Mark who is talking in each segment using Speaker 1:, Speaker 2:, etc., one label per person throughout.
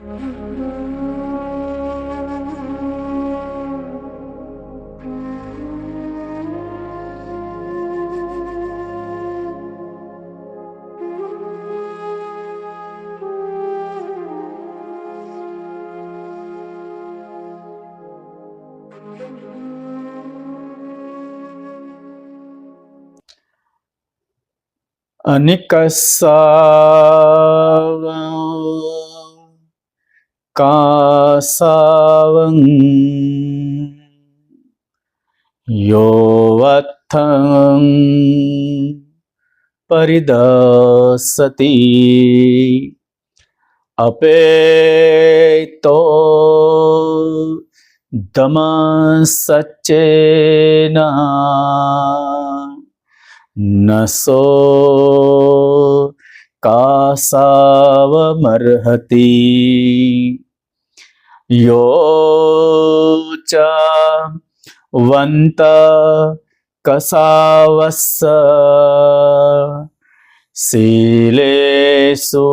Speaker 1: अनिकस्सावं कासावं योऽवत्थं परिदस्सति अपेतो दमसच्चेन न सो कासावमर्हति यो च वन्त कसावस्स शीलेषु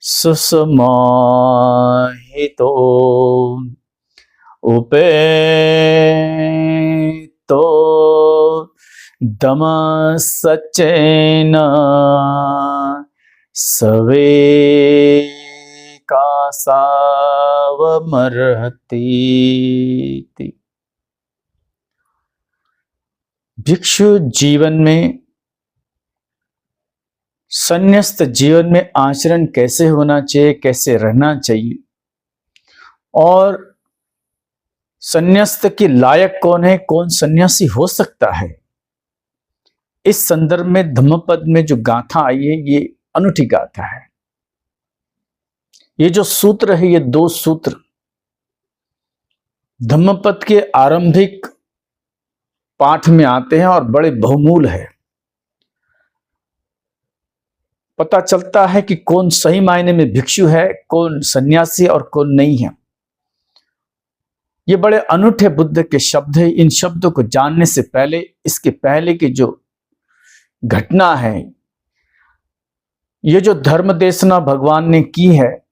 Speaker 1: सुसमाहितो उपेतो दमसच्चेन सवे कासावमर्हति। भिक्षु जीवन में, संन्यस्त जीवन में आचरण कैसे होना चाहिए, कैसे रहना चाहिए, और संन्यास्त के लायक कौन है, कौन सन्यासी हो सकता है, इस संदर्भ में धम्मपद में जो गाथा आई है ये अनूठी गाथा है। ये जो सूत्र है, ये 2 सूत्र धम्मपद के आरंभिक पाठ में आते हैं और बड़े बहुमूल है। पता चलता है कि कौन सही मायने में भिक्षु है, कौन सन्यासी और कौन नहीं है। ये बड़े अनूठे बुद्ध के शब्द है। इन शब्दों को जानने से पहले, इसके पहले की जो घटना है, ये जो धर्म देशना भगवान ने की है,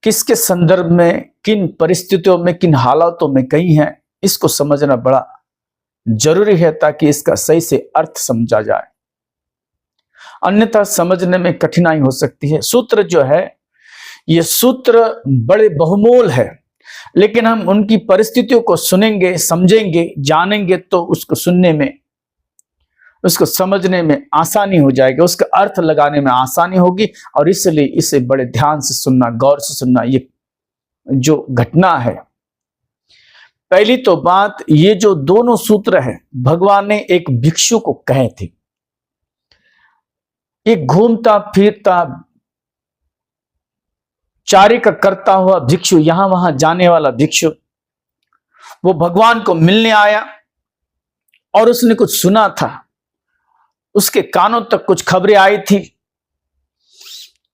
Speaker 1: किसके संदर्भ में, किन परिस्थितियों में, किन हालातों में कही है, इसको समझना बड़ा जरूरी है ताकि इसका सही से अर्थ समझा जाए, अन्यथा समझने में कठिनाई हो सकती है। सूत्र जो है, ये सूत्र बड़े बहुमूल है, लेकिन हम उनकी परिस्थितियों को सुनेंगे, समझेंगे, जानेंगे तो उसको सुनने में, उसको समझने में आसानी हो जाएगी, उसका अर्थ लगाने में आसानी होगी। और इसलिए इसे बड़े ध्यान से सुनना, गौर से सुनना। ये जो घटना है, पहली तो बात, ये जो दोनों सूत्र है भगवान ने एक भिक्षु को कहे थे। एक घूमता फिरता चारी का करता हुआ भिक्षु, यहां वहां जाने वाला भिक्षु, वो भगवान को मिलने आया और उसने कुछ सुना था, उसके कानों तक कुछ खबरें आई थी,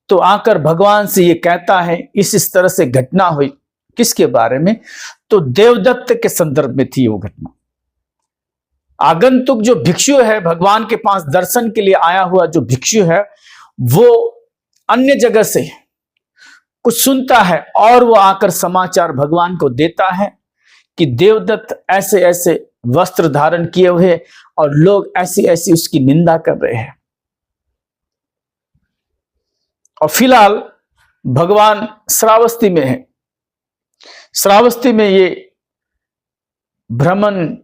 Speaker 1: तो आकर भगवान से ये कहता है, इस तरह से घटना हुई। किसके बारे में? तो देवदत्त के संदर्भ में थी वो घटना। आगंतुक जो भिक्षु है, भगवान के पास दर्शन के लिए आया हुआ जो भिक्षु है, वो अन्य जगह से कुछ सुनता है और वो आकर समाचार भगवान को देता है कि देवदत्त ऐसे ऐसे वस्त्र धारण किए हुए और लोग ऐसी ऐसी उसकी निंदा कर रहे हैं। और फिलहाल भगवान श्रावस्ती में है। श्रावस्ती में ये भ्रमण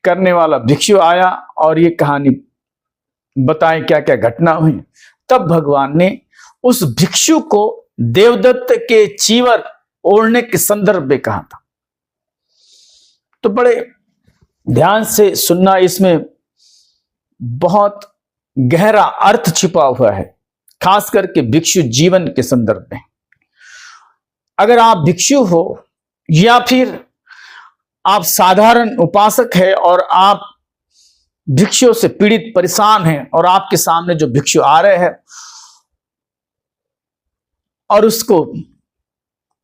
Speaker 1: करने वाला भिक्षु आया और ये कहानी बताएं क्या क्या घटना हुई। तब भगवान ने उस भिक्षु को देवदत्त के चीवर ओढ़ने के संदर्भ में कहा था। तो बड़े ध्यान से सुनना, इसमें बहुत गहरा अर्थ छिपा हुआ है, खास करके भिक्षु जीवन के संदर्भ में। अगर आप भिक्षु हो या फिर आप साधारण उपासक है और आप भिक्षुओं से पीड़ित परेशान हैं और आपके सामने जो भिक्षु आ रहे हैं और उसको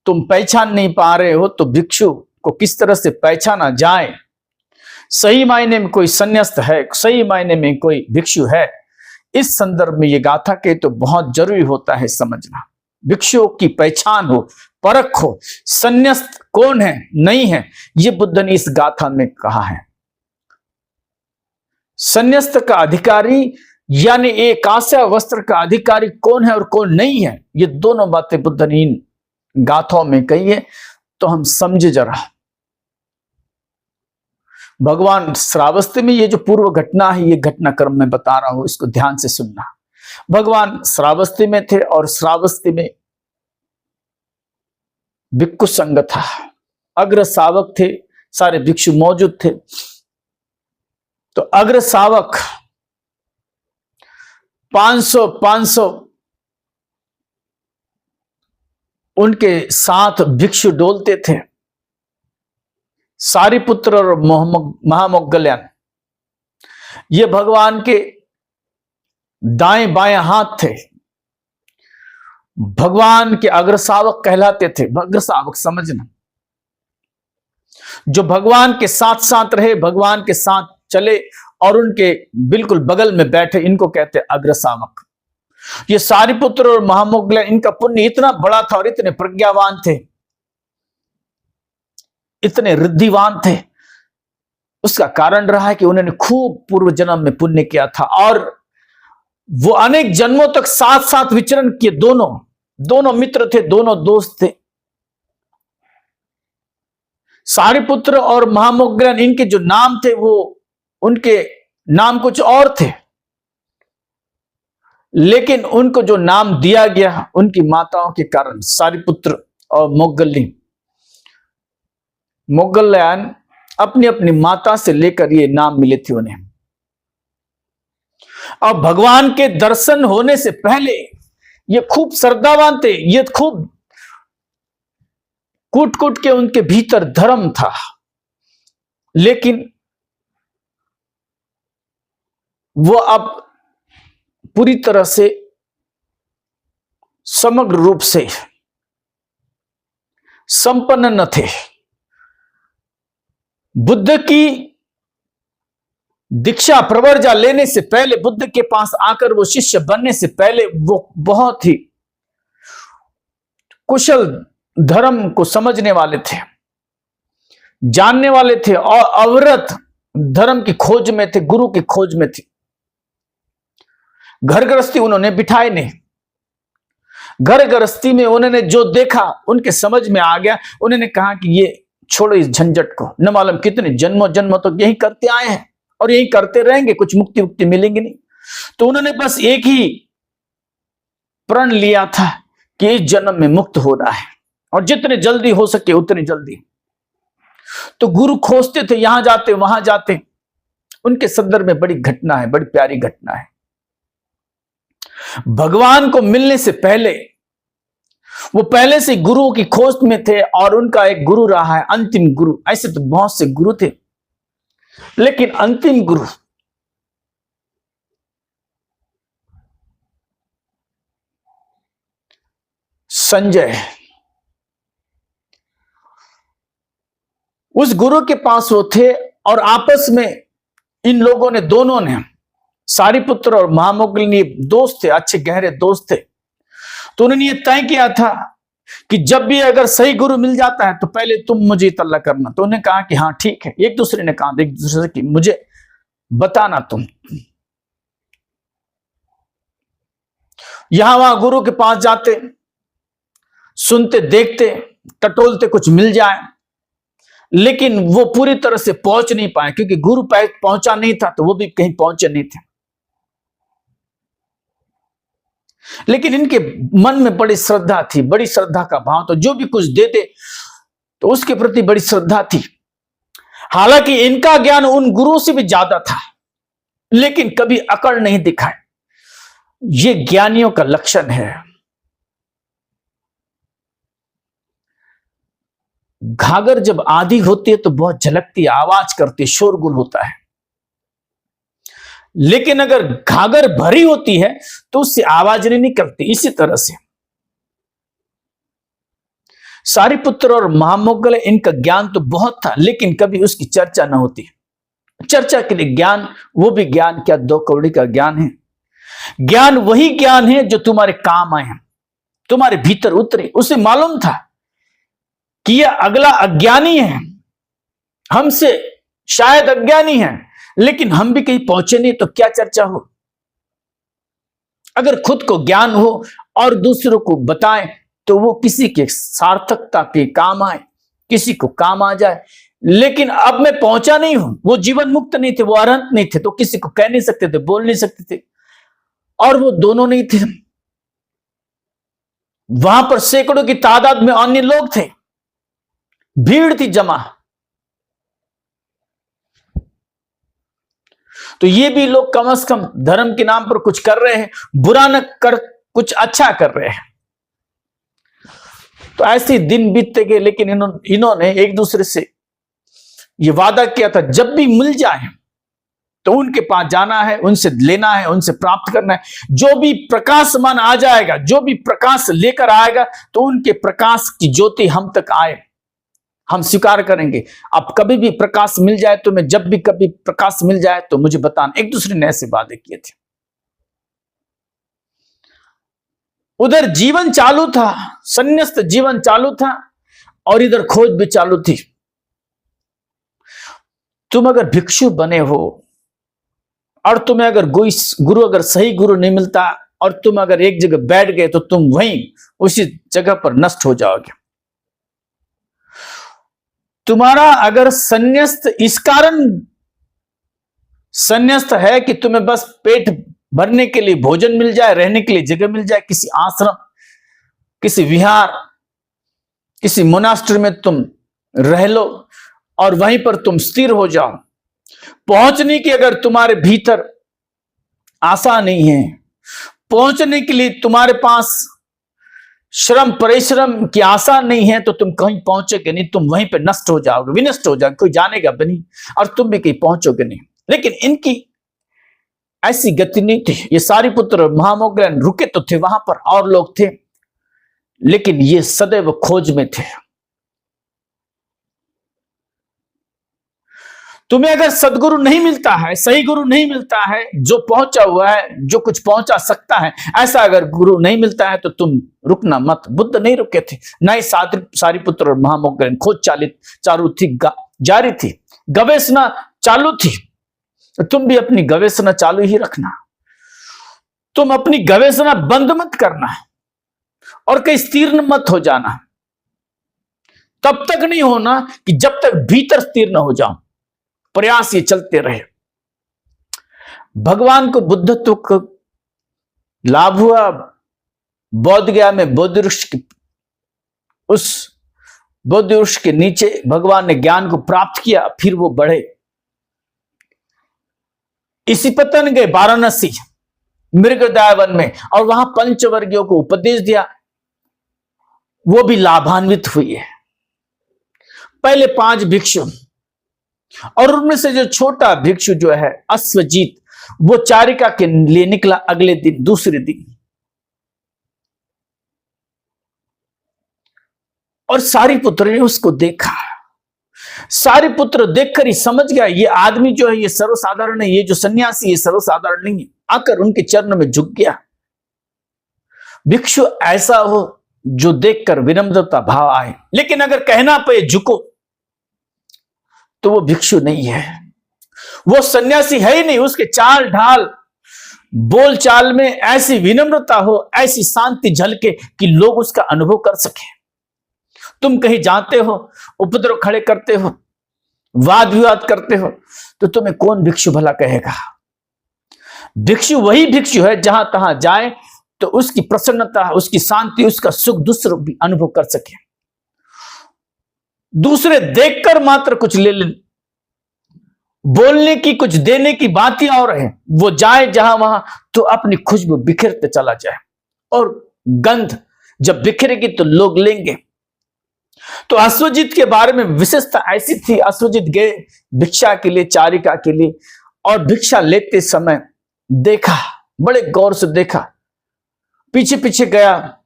Speaker 1: तुम पहचान नहीं पा रहे हो, तो भिक्षु को किस तरह से पहचाना जाए, सही मायने में कोई संन्यास्त है, सही मायने में कोई भिक्षु है, इस संदर्भ में ये गाथा के तो बहुत जरूरी होता है समझना। भिक्षुओं की पहचान हो, परख हो, संन्यास्त कौन है नहीं है, ये बुद्ध ने इस गाथा में कहा है। संन्यास्त का अधिकारी यानी एक कांस्य वस्त्र का अधिकारी कौन है और कौन नहीं है, ये दोनों बातें बुद्ध ने इन गाथाओं में कही है। तो हम समझे जरा। भगवान श्रावस्ती में ये जो पूर्व घटना है, ये घटनाक्रम मैं बता रहा हूं, इसको ध्यान से सुनना। भगवान श्रावस्ती में थे और श्रावस्ती में भिक्षु संघ था, अग्र शावक थे, सारे भिक्षु मौजूद थे। तो अग्र शावक 500 उनके साथ भिक्षु डोलते थे। सारिपुत्र और महामोग्गल्यन ये भगवान के दाएं बाएं हाथ थे, भगवान के अग्रशावक कहलाते थे। अग्रशावक समझना, जो भगवान के साथ साथ रहे, भगवान के साथ चले और उनके बिल्कुल बगल में बैठे, इनको कहते अग्रशावक। ये सारिपुत्र और महामोग्गल्यन, इनका पुण्य इतना बड़ा था और इतने प्रज्ञावान थे, इतने रिद्धिवान थे। उसका कारण रहा है कि उन्होंने खूब पूर्व जन्म में पुण्य किया था और वो अनेक जन्मों तक साथ साथ विचरण किए। दोनों मित्र थे, दोनों दोस्त थे। सारिपुत्र और महामोग्गल्यन, इनके जो नाम थे वो उनके नाम कुछ और थे, लेकिन उनको जो नाम दिया गया उनकी माताओं के कारण, सारिपुत्र और मोग्गल्यन अपनी अपनी माता से लेकर ये नाम मिले थे उन्हें। अब भगवान के दर्शन होने से पहले ये खूब श्रद्धावान थे, ये खूब कूट कूट के उनके भीतर धर्म था, लेकिन वो अब पूरी तरह से समग्र रूप से संपन्न न थे। बुद्ध की दीक्षा प्रवर्जा लेने से पहले, बुद्ध के पास आकर वो शिष्य बनने से पहले, वो बहुत ही कुशल धर्म को समझने वाले थे, जानने वाले थे और अविरत धर्म की खोज में थे, गुरु की खोज में थे। घर गृहस्थी उन्होंने बिठाए नहीं। घर गृहस्थी में उन्होंने जो देखा उनके समझ में आ गया। उन्होंने कहा कि ये छोड़ो इस झंझट को, न मालूम कितने जन्मों जन्मों तक यही करते आए हैं और यही करते रहेंगे, कुछ मुक्ति मुक्ति मिलेंगे नहीं। तो उन्होंने बस एक ही प्रण लिया था कि इस जन्म में मुक्त होना है और जितने जल्दी हो सके उतने जल्दी। तो गुरु खोजते थे, यहां जाते वहां जाते। उनके संदर्भ में बड़ी घटना है, बड़ी प्यारी घटना है। भगवान को मिलने से पहले वो पहले से गुरु की खोज में थे और उनका एक गुरु रहा है, अंतिम गुरु। ऐसे तो बहुत से गुरु थे, लेकिन अंतिम गुरु संजय, उस गुरु के पास वो थे और आपस में इन लोगों ने, दोनों ने, सारिपुत्र और महामोग्गल्यन दोस्त थे, अच्छे गहरे दोस्त थे। तो उन्होंने ये तय किया था कि जब भी अगर सही गुरु मिल जाता है तो पहले तुम मुझे इत्तला करना। तो उन्होंने कहा कि हाँ ठीक है। एक दूसरे ने कहा एक दूसरे से कि मुझे बताना तुम। यहां वहां गुरु के पास जाते, सुनते, देखते, टटोलते, कुछ मिल जाए, लेकिन वो पूरी तरह से पहुंच नहीं पाए क्योंकि गुरु पहुंचा नहीं था, तो वो भी कहीं पहुंचे नहीं थे। लेकिन इनके मन में बड़ी श्रद्धा थी, बड़ी श्रद्धा का भाव। तो जो भी कुछ देते तो उसके प्रति बड़ी श्रद्धा थी। हालांकि इनका ज्ञान उन गुरु से भी ज्यादा था, लेकिन कभी अकड़ नहीं दिखाए। ये ज्ञानियों का लक्षण है। घाघर जब आधी होती है तो बहुत झलकती, आवाज करती, शोरगुल होता है। लेकिन अगर घाघर भरी होती है तो उससे आवाज नहीं निकलती। इसी तरह से सारिपुत्र और महामोग्गल्यन, इनका ज्ञान तो बहुत था, लेकिन कभी उसकी चर्चा न होती। चर्चा के लिए ज्ञान, वो भी ज्ञान क्या 2 कौड़ी का ज्ञान है। ज्ञान वही ज्ञान है जो तुम्हारे काम आए, तुम्हारे भीतर उतरे। उसे मालूम था कि यह अगला अज्ञानी है, हमसे शायद अज्ञानी है, लेकिन हम भी कहीं पहुंचे नहीं तो क्या चर्चा हो। अगर खुद को ज्ञान हो और दूसरों को बताएं तो वो किसी के सार्थकता के काम आए, किसी को काम आ जाए। लेकिन अब मैं पहुंचा नहीं हूं, वो जीवन मुक्त नहीं थे, वो अरहंत नहीं थे, तो किसी को कह नहीं सकते थे, बोल नहीं सकते थे। और वो दोनों नहीं थे। वहां पर सैकड़ों की तादाद में अन्य लोग थे, भीड़ थी जमा। तो ये भी लोग कम से कम धर्म के नाम पर कुछ कर रहे हैं, बुरा न कर कुछ अच्छा कर रहे हैं। तो ऐसे दिन बीतते गए, लेकिन इन्होंने एक दूसरे से ये वादा किया था, जब भी मिल जाए तो उनके पास जाना है, उनसे लेना है, उनसे प्राप्त करना है। जो भी प्रकाशमान आ जाएगा, जो भी प्रकाश लेकर आएगा, तो उनके प्रकाश की ज्योति हम तक आए, हम स्वीकार करेंगे। अब कभी भी प्रकाश मिल जाए तो मैं, जब भी कभी प्रकाश मिल जाए तो मुझे बताना। एक दूसरे ने ऐसे वादे किए थे। उधर जीवन चालू था, संन्यास्त जीवन चालू था, और इधर खोज भी चालू थी। तुम अगर भिक्षु बने हो और तुम्हें अगर गुरु अगर सही गुरु नहीं मिलता और तुम अगर एक जगह बैठ गए तो तुम वहीं उसी जगह पर नष्ट हो जाओगे। तुम्हारा अगर संन्यास्त इस कारण संन्यास्त है कि तुम्हें बस पेट भरने के लिए भोजन मिल जाए, रहने के लिए जगह मिल जाए, किसी आश्रम, किसी विहार, किसी मोनास्ट्री में तुम रह लो और वहीं पर तुम स्थिर हो जाओ। पहुंचने की अगर तुम्हारे भीतर आशा नहीं है, पहुंचने के लिए तुम्हारे पास श्रम परिश्रम की आशा नहीं है, तो तुम कहीं पहुंचोगे नहीं, तुम वहीं पे नष्ट हो जाओगे, विनष्ट हो जाओगे, कोई जानेगा भी नहीं और तुम भी कहीं पहुंचोगे नहीं। लेकिन इनकी ऐसी गति नहीं थी। ये सारिपुत्र महामोग्गन रुके तो थे वहां पर, और लोग थे, लेकिन ये सदैव खोज में थे। तुम्हें अगर सदगुरु नहीं मिलता है, सही गुरु नहीं मिलता है, जो पहुंचा हुआ है, जो कुछ पहुंचा सकता है, ऐसा अगर गुरु नहीं मिलता है तो तुम रुकना मत। बुद्ध नहीं रुके थे, न ही सारिपुत्र और महामोग्गन। खोज चालू थी, जारी थी, गवेषणा चालू थी। तुम भी अपनी गवेषणा चालू ही रखना। तुम अपनी गवेषणा बंद मत करना और कहीं स्थिर मत हो जाना। तब तक नहीं होना कि जब तक भीतर स्थिर न हो जाओ। प्रयास ये चलते रहे। भगवान को बुद्धत्व को लाभ हुआ बोध गया में, बोध वृक्ष की, उस बोध वृक्ष के नीचे भगवान ने ज्ञान को प्राप्त किया। फिर वो बढ़े, इसी पतन गए वाराणसी मृगदाय वन में, और वहां पंचवर्गियों को उपदेश दिया। वो भी लाभान्वित हुई है। पहले 5 भिक्षु, और उनमें से जो छोटा भिक्षु जो है अश्वजीत, वो चारिका के लिए निकला अगले दिन, दूसरे दिन। और सारिपुत्र ने उसको देखा। सारिपुत्र देखकर ही समझ गया ये आदमी जो है ये सर्वसाधारण है, ये जो सन्यासी है सर्वसाधारण नहीं है। आकर उनके चरणों में झुक गया। भिक्षु ऐसा हो जो देखकर विनम्रता भाव आए, लेकिन अगर कहना पे झुको तो वो भिक्षु नहीं है, वो सन्यासी है ही नहीं। उसके चाल ढाल बोल चाल में ऐसी विनम्रता हो, ऐसी शांति झलके कि लोग उसका अनुभव कर सके। तुम कहीं जाते हो, उपद्रव खड़े करते हो, वाद विवाद करते हो, तो तुम्हें कौन भिक्षु भला कहेगा। भिक्षु वही भिक्षु है जहां तहां जाए तो उसकी प्रसन्नता, उसकी शांति, उसका सुख दूसरे भी अनुभव कर सके। दूसरे देखकर मात्र कुछ ले ले, बोलने की कुछ देने की बातें और है। वो जाए जहां वहां तो अपनी खुशबू बिखरते चला जाए, और गंध जब बिखरेगी तो लोग लेंगे। तो अश्वजीत के बारे में विशेषता ऐसी थी, अश्वजीत गए भिक्षा के लिए, चारिका के लिए, और भिक्षा लेते समय देखा, बड़े गौर से देखा, पीछे पीछे गया।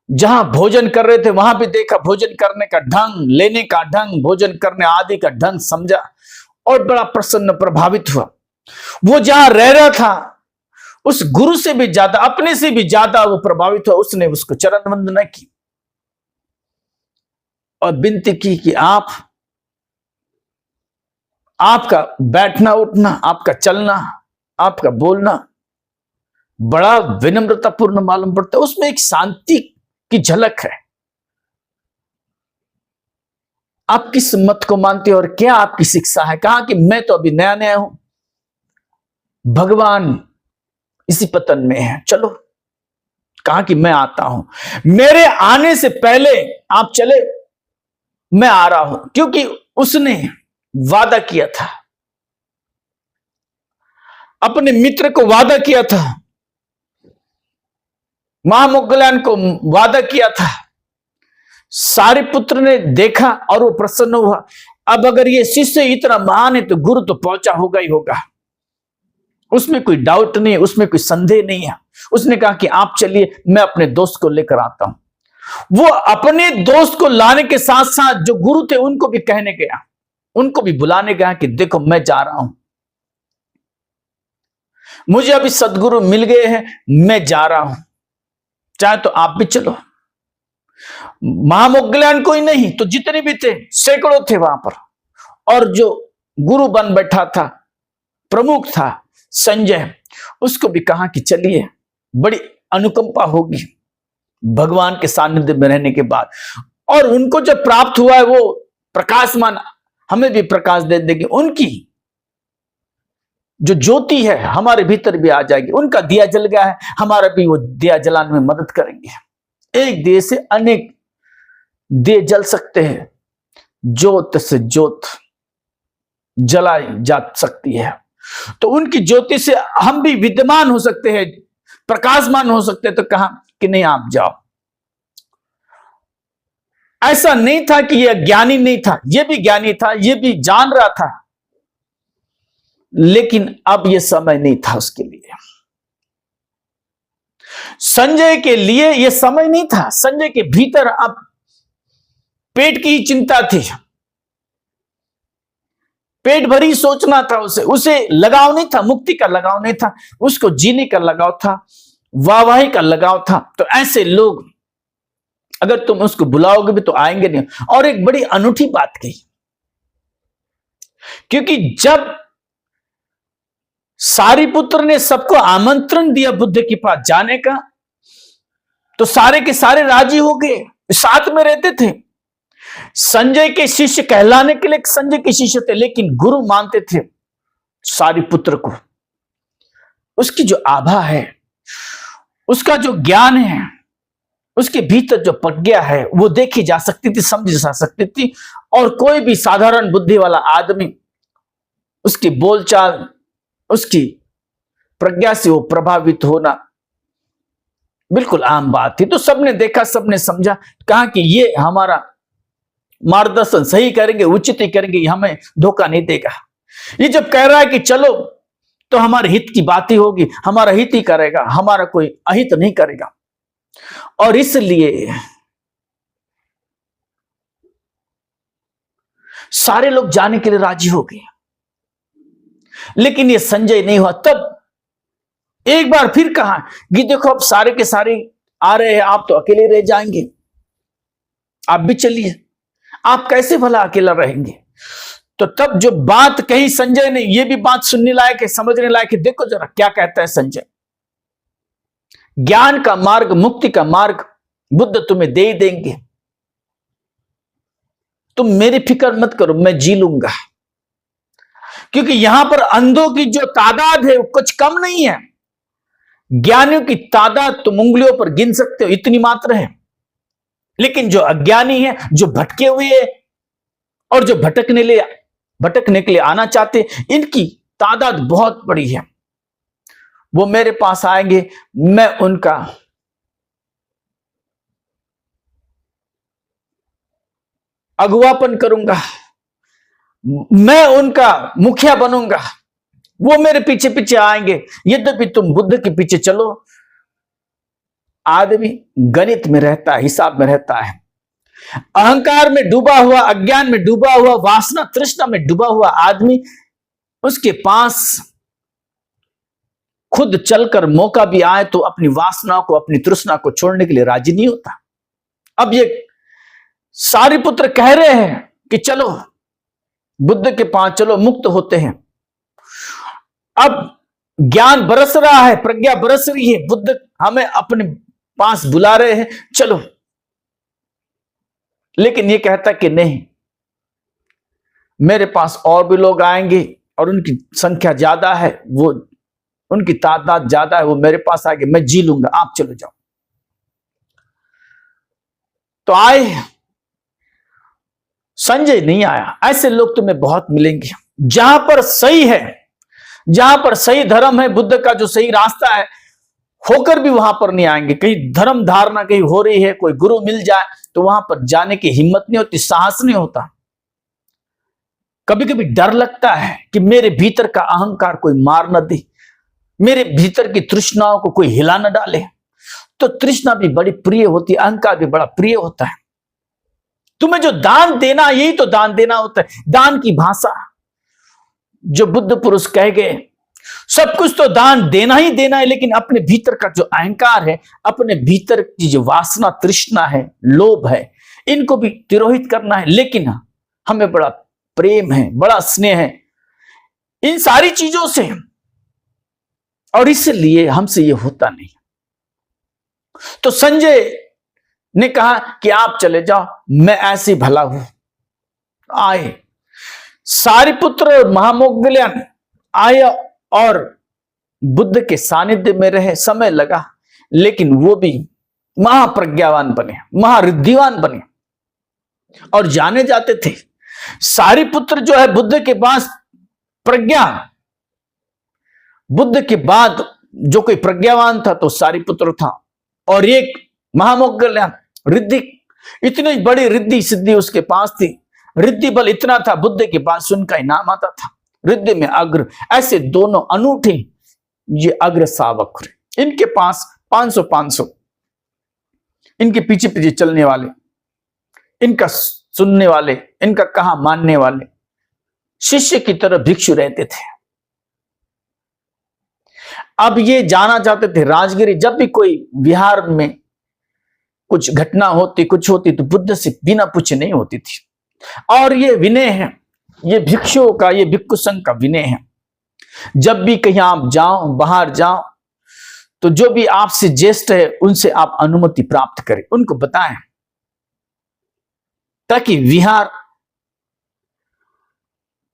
Speaker 1: जहां भोजन कर रहे थे वहां भी देखा, भोजन करने का ढंग, लेने का ढंग, भोजन करने आदि का ढंग समझा और बड़ा प्रसन्न प्रभावित हुआ। वो जहां रह रहा था उस गुरु से भी ज्यादा, अपने से भी ज्यादा वो प्रभावित हुआ। उसने उसको चरण वंदना की और विनती की कि आपका बैठना उठना, आपका चलना, आपका बोलना बड़ा विनम्रतापूर्ण मालूम पड़ता है, उसमें एक शांति की झलक है। आप किस मत को मानते हो और क्या आपकी शिक्षा है? कहा कि मैं तो अभी नया नया हूं, भगवान इसी पतन में है, चलो। कहा कि मैं आता हूं, मेरे आने से पहले आप चले, मैं आ रहा हूं। क्योंकि उसने वादा किया था, अपने मित्र को वादा किया था, महामोग्गलायन को वादा किया था। सारिपुत्र ने देखा और वो प्रसन्न हुआ। अब अगर ये शिष्य इतना महान है तो गुरु तो पहुंचा होगा ही होगा, उसमें कोई डाउट नहीं, उसमें कोई संदेह नहीं है। उसने कहा कि आप चलिए, मैं अपने दोस्त को लेकर आता हूं। वो अपने दोस्त को लाने के साथ साथ जो गुरु थे उनको भी कहने गया, उनको भी बुलाने गया कि देखो मैं जा रहा हूं, मुझे अभी सदगुरु मिल गए हैं, मैं जा रहा हूं, चाहे तो आप भी चलो। महामोग्गलायन कोई नहीं तो जितने भी थे सैकड़ों थे वहां पर, और जो गुरु बन बैठा था, प्रमुख था संजय, उसको भी कहा कि चलिए, बड़ी अनुकंपा होगी भगवान के सानिध्य में रहने के बाद। और उनको जब प्राप्त हुआ है वो प्रकाशमान, हमें भी प्रकाश दे देगी। उनकी जो ज्योति है हमारे भीतर भी आ जाएगी। उनका दिया जल गया है, हमारा भी वो दिया जलाने में मदद करेंगे। एक दिए से अनेक दिए जल सकते हैं, ज्योत से ज्योत जलाई जा सकती है। तो उनकी ज्योति से हम भी विद्यमान हो सकते हैं, प्रकाशमान हो सकते हैं। तो कहा कि नहीं, आप जाओ। ऐसा नहीं था कि यह ज्ञानी नहीं था, यह भी ज्ञानी था, यह भी जान रहा था, लेकिन अब यह समय नहीं था उसके लिए। संजय के लिए यह समय नहीं था। संजय के भीतर अब पेट की ही चिंता थी, पेट भरी सोचना था उसे लगाव नहीं था, मुक्ति का लगाव नहीं था, उसको जीने का लगाव था, वाहवाही का लगाव था। तो ऐसे लोग अगर तुम उसको बुलाओगे भी तो आएंगे नहीं। और एक बड़ी अनूठी बात कही, क्योंकि जब सारिपुत्र ने सबको आमंत्रण दिया बुद्ध के पास जाने का, तो सारे के सारे राजी हो गए, साथ में रहते थे। संजय के शिष्य कहलाने के लिए संजय के शिष्य थे, लेकिन गुरु मानते थे सारिपुत्र को। उसकी जो आभा है, उसका जो ज्ञान है, उसके भीतर जो प्रज्ञा है, वो देखी जा सकती थी, समझी जा सकती थी। और कोई भी साधारण बुद्धि वाला आदमी उसकी बोलचाल, उसकी प्रज्ञा से वो प्रभावित होना बिल्कुल आम बात थी। तो सबने देखा, सबने समझा, कहा कि ये हमारा मार्गदर्शन सही करेंगे, उचित ही करेंगे, हमें धोखा नहीं देगा। ये जब कह रहा है कि चलो, तो हमारे हित की बात ही होगी, हमारा हित ही करेगा, हमारा कोई अहित नहीं करेगा। और इसलिए सारे लोग जाने के लिए राजी हो गए, लेकिन ये संजय नहीं हुआ। तब एक बार फिर कहा कि देखो, अब सारे के सारे आ रहे हैं, आप तो अकेले रह जाएंगे, आप भी चलिए। आप कैसे भला अकेला रहेंगे? तो तब जो बात कही संजय ने, ये भी बात सुनने लायक है, समझने लायक है। देखो जरा क्या कहता है संजय। ज्ञान का मार्ग, मुक्ति का मार्ग बुद्ध तुम्हें दे ही देंगे, तुम मेरी फिक्र मत करो, मैं जी लूंगा। क्योंकि यहां पर अंधों की जो तादाद है वो कुछ कम नहीं है। ज्ञानियों की तादाद तुम उंगलियों पर गिन सकते हो, इतनी मात्र है। लेकिन जो अज्ञानी है, जो भटके हुए है, और जो भटकने के लिए आना चाहते, इनकी तादाद बहुत बड़ी है। वो मेरे पास आएंगे, मैं उनका अगुवापन करूंगा, मैं उनका मुखिया बनूंगा, वो मेरे पीछे पीछे आएंगे। यद्यपि तुम बुद्ध के पीछे चलो। आदमी गणित में रहता है, हिसाब में रहता है, अहंकार में डूबा हुआ, अज्ञान में डूबा हुआ, वासना तृष्णा में डूबा हुआ आदमी, उसके पास खुद चलकर मौका भी आए तो अपनी वासना को, अपनी तृष्णा को छोड़ने के लिए राजी नहीं होता। अब ये सारिपुत्र कह रहे हैं कि चलो बुद्ध के पास चलो, मुक्त होते हैं। अब ज्ञान बरस रहा है, प्रज्ञा बरस रही है, बुद्ध हमें अपने पास बुला रहे हैं, चलो। लेकिन ये कहता कि नहीं, मेरे पास और भी लोग आएंगे और उनकी संख्या ज्यादा है, वो उनकी तादाद ज्यादा है, वो मेरे पास आएंगे, मैं जी लूंगा, आप चलो जाओ। तो आए, संजय नहीं आया। ऐसे लोग तुम्हें बहुत मिलेंगे। जहां पर सही है, जहां पर सही धर्म है, बुद्ध का जो सही रास्ता है, होकर भी वहां पर नहीं आएंगे। कहीं धर्म धारणा कहीं हो रही है, कोई गुरु मिल जाए तो वहां पर जाने की हिम्मत नहीं होती, साहस नहीं होता। कभी कभी डर लगता है कि मेरे भीतर का अहंकार कोई मार न दे, मेरे भीतर की तृष्णाओं को कोई हिला न डाले। तो तृष्णा भी बड़ी प्रिय होती है, अहंकार भी बड़ा प्रिय होता है। तुम्हें जो दान देना, यही तो दान देना होता है। दान की भाषा जो बुद्ध पुरुष कह गए, सब कुछ तो दान देना ही देना है, लेकिन अपने भीतर का जो अहंकार है, अपने भीतर की जो वासना, तृष्णा है, लोभ है, इनको भी तिरोहित करना है। लेकिन हमें बड़ा प्रेम है, बड़ा स्नेह है इन सारी चीजों से, और इसलिए हमसे ये होता नहीं। तो संजय ने कहा कि आप चले जाओ, मैं ऐसे भला हूं। आए सारिपुत्र और महामोग्गल्यन आए और बुद्ध के सानिध्य में रहे। समय लगा, लेकिन वो भी महाप्रज्ञावान बने, महारिद्धिवान बने और जाने जाते थे। सारिपुत्र जो है बुद्ध के पास प्रज्ञा, बुद्ध के बाद जो कोई प्रज्ञावान था तो सारिपुत्र था, और एक महामोग्गल्यन रिद्धि, इतनी बड़ी रिद्धि सिद्धि उसके पास थी। रिद्धि बल इतना था, बुद्ध के पास उनका इनाम आता था, रिद्धि में अग्र। ऐसे दोनों अनूठे ये अग्र सावक, इनके पास 500 इनके पीछे पीछे चलने वाले, इनका सुनने वाले, इनका कहा मानने वाले शिष्य की तरह भिक्षु रहते थे। अब ये जाना चाहते थे राजगिरी। जब भी कोई विहार में कुछ घटना होती, कुछ होती, तो बुद्ध से बिना पूछे नहीं होती थी। और ये विनय है, ये भिक्षुओं का, ये भिक्षु संघ का विनय है। जब भी कहीं आप जाओ, बाहर जाओ, तो जो भी आपसे ज्येष्ठ है उनसे आप अनुमति प्राप्त करें, उनको बताएं, ताकि विहार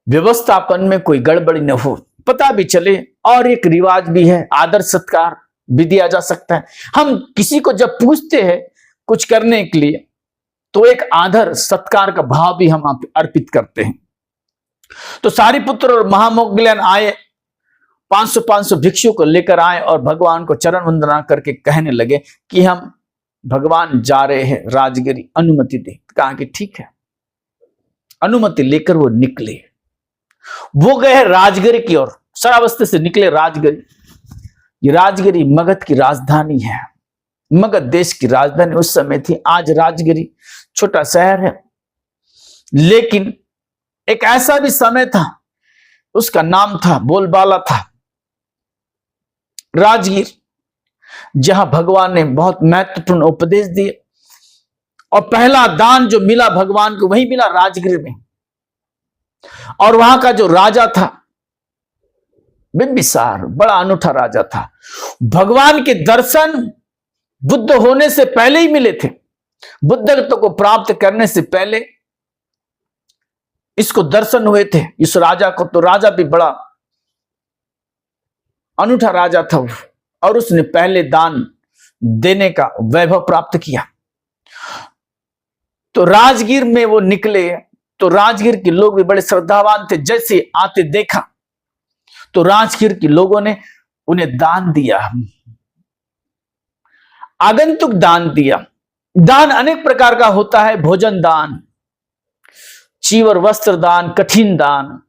Speaker 1: व्यवस्थापन में कोई गड़बड़ी न हो, पता भी चले। और एक रिवाज भी है, आदर सत्कार भी दिया जा सकता है। हम किसी को जब पूछते हैं कुछ करने के लिए, तो एक आदर सत्कार का भाव भी हम अर्पित करते हैं। तो सारिपुत्र और महामोग्गल्यन आए, 500 भिक्षु को लेकर आए और भगवान को चरण वंदना करके कहने लगे कि हम भगवान जा रहे हैं राजगिरी, अनुमति दे। कहा कि ठीक है। अनुमति लेकर वो निकले, वो गए राजगिरी की ओर, श्रावस्ती से निकले राजगिरी। ये राजगिरी मगध की राजधानी है, मगध देश की राजधानी उस समय थी। आज राजगिरी छोटा शहर है, लेकिन एक ऐसा भी समय था, उसका नाम था, बोलबाला था, राजगीर, जहां भगवान ने बहुत महत्वपूर्ण उपदेश दिए। और पहला दान जो मिला भगवान को, वही मिला राजगीर में। और वहां का जो राजा था बिंबिसार, बड़ा अनूठा राजा था। भगवान के दर्शन बुद्ध होने से पहले ही मिले थे। बुद्धत्व को प्राप्त करने से पहले इसको दर्शन हुए थे, इस राजा को। तो राजा भी बड़ा अनूठा राजा था, और उसने पहले दान देने का वैभव प्राप्त किया। तो राजगीर में वो निकले, तो राजगीर के लोग भी बड़े श्रद्धावान थे। जैसे आते देखा तो राजगीर के लोगों ने उन्हें दान दिया, आगंतुक दान दिया। दान अनेक प्रकार का होता है, भोजन दान, चीवर वस्त्र दान, कठिन दान,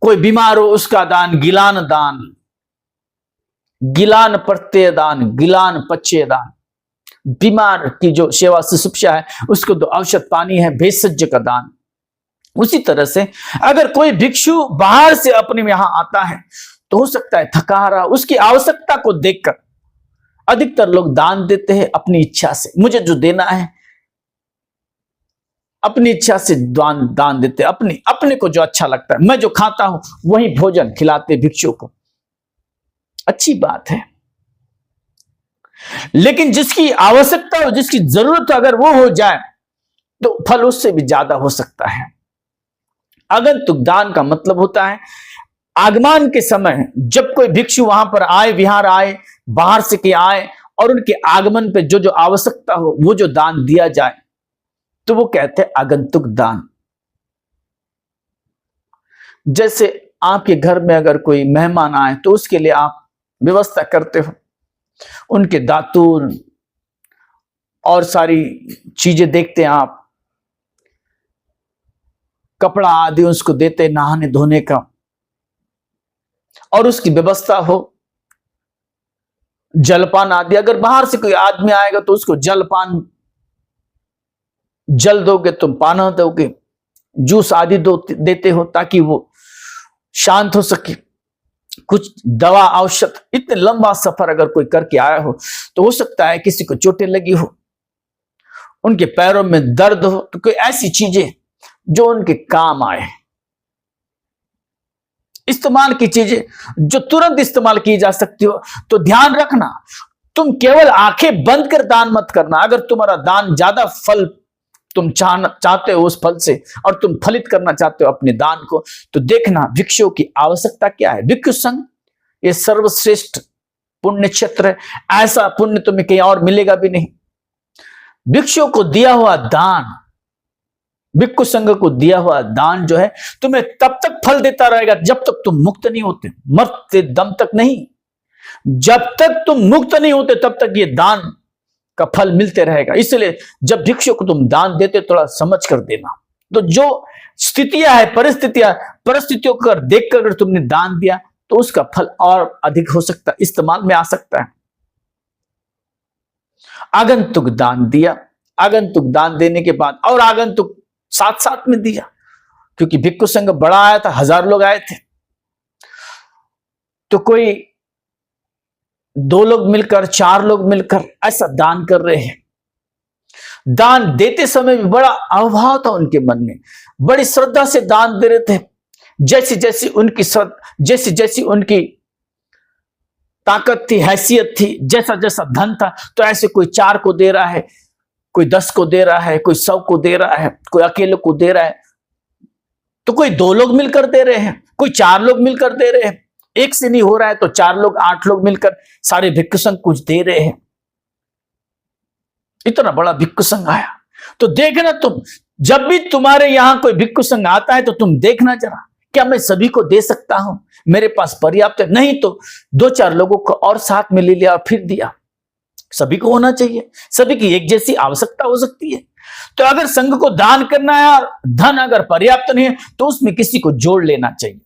Speaker 1: कोई बीमार हो उसका दान, गिलान दान, गिलान प्रत्यय दान, गिलान पच्चय दान, बीमार की जो सेवा शुश्रूषा है उसको तो औषध पानी है, भेषज का दान। उसी तरह से अगर कोई भिक्षु बाहर से अपने यहां आता है तो हो सकता है थका रहा, उसकी आवश्यकता को देखकर अधिकतर लोग दान देते हैं अपनी इच्छा से। मुझे जो देना है अपनी इच्छा से दान देते, अपने को जो अच्छा लगता है, मैं जो खाता हूं वही भोजन खिलाते भिक्षु को। अच्छी बात है, लेकिन जिसकी आवश्यकता हो, जिसकी जरूरत अगर वो हो जाए तो फल उससे भी ज्यादा हो सकता है। आगंतुक दान का मतलब होता है आगमन के समय जब कोई भिक्षु वहां पर आए, विहार आए, बाहर से के आए और उनके आगमन पे जो जो आवश्यकता हो वो जो दान दिया जाए तो वो कहते हैं आगंतुक दान। जैसे आपके घर में अगर कोई मेहमान आए तो उसके लिए आप व्यवस्था करते हो, उनके दातून और सारी चीजें देखते हैं आप, कपड़ा आदि उसको देते नहाने धोने का, और उसकी व्यवस्था हो, जलपान आदि। अगर बाहर से कोई आदमी आएगा तो उसको जलपान, जल दोगे, तुम पाना दोगे, जूस आदि देते हो ताकि वो शांत हो सके। कुछ दवा औषध, इतने लंबा सफर अगर कोई करके आया हो तो हो सकता है किसी को चोटें लगी हो, उनके पैरों में दर्द हो, तो कोई ऐसी चीजें जो उनके काम आए, इस्तेमाल की चीजें जो तुरंत इस्तेमाल की जा सकती हो, तो ध्यान रखना तुम केवल आंखें बंद कर दान मत करना। अगर तुम्हारा दान ज्यादा फल तुम चाहते हो उस फल से और तुम फलित करना चाहते हो अपने दान को, तो देखना भिक्षुओं की आवश्यकता क्या है। भिक्षु संघ ये सर्वश्रेष्ठ पुण्य क्षेत्र है, ऐसा पुण्य तुम्हें कहीं और मिलेगा भी नहीं। भिक्षुओं को दिया हुआ दान, भिक्षु संघ को दिया हुआ दान जो है तुम्हें तब तक फल देता रहेगा जब तक तुम मुक्त नहीं होते, मरते दम तक नहीं। जब तक तुम मुक्त नहीं होते तब तक ये दान का फल मिलते रहेगा। इसलिए जब भिक्षु को तुम दान देते थोड़ा समझ कर देना। तो जो स्थितियां है, परिस्थितियों को देखकर अगर तुमने दान दिया तो उसका फल और अधिक हो सकता है, इस्तेमाल में आ सकता है। आगंतुक दान दिया, आगंतुक दान देने के बाद और आगंतुक साथ साथ में दिया, क्योंकि भिक्षु संघ बड़ा आया था, 1000 लोग आए थे, तो कोई 2 लोग मिलकर, 4 लोग मिलकर ऐसा दान कर रहे हैं। दान देते समय भी बड़ा अभाव था उनके मन में, बड़ी श्रद्धा से दान दे रहे थे। जैसी जैसी उनकी ताकत थी, हैसियत थी, जैसा जैसा धन था, तो ऐसे कोई 4 को दे रहा है, कोई 10 को दे रहा है, कोई 100 को दे रहा है, कोई अकेले को दे रहा है, तो कोई 2 लोग मिलकर दे रहे हैं, कोई 4 लोग मिलकर दे रहे हैं। एक से नहीं हो रहा है तो 4 लोग, 8 लोग मिलकर सारे भिक्षु संघ कुछ दे रहे हैं। इतना बड़ा भिक्षु संघ आया। तो देखना तुम, जब भी तुम्हारे यहां कोई भिक्षु संघ आता है तो तुम देखना जरा, क्या मैं सभी को दे सकता हूं, मेरे पास पर्याप्त है? नहीं तो 2-4 लोगों को और साथ में ले लिया और फिर दिया। सभी को होना चाहिए, सभी की एक जैसी आवश्यकता हो सकती है। तो अगर संघ को दान करना है और धन अगर पर्याप्त नहीं है तो उसमें किसी को जोड़ लेना चाहिए।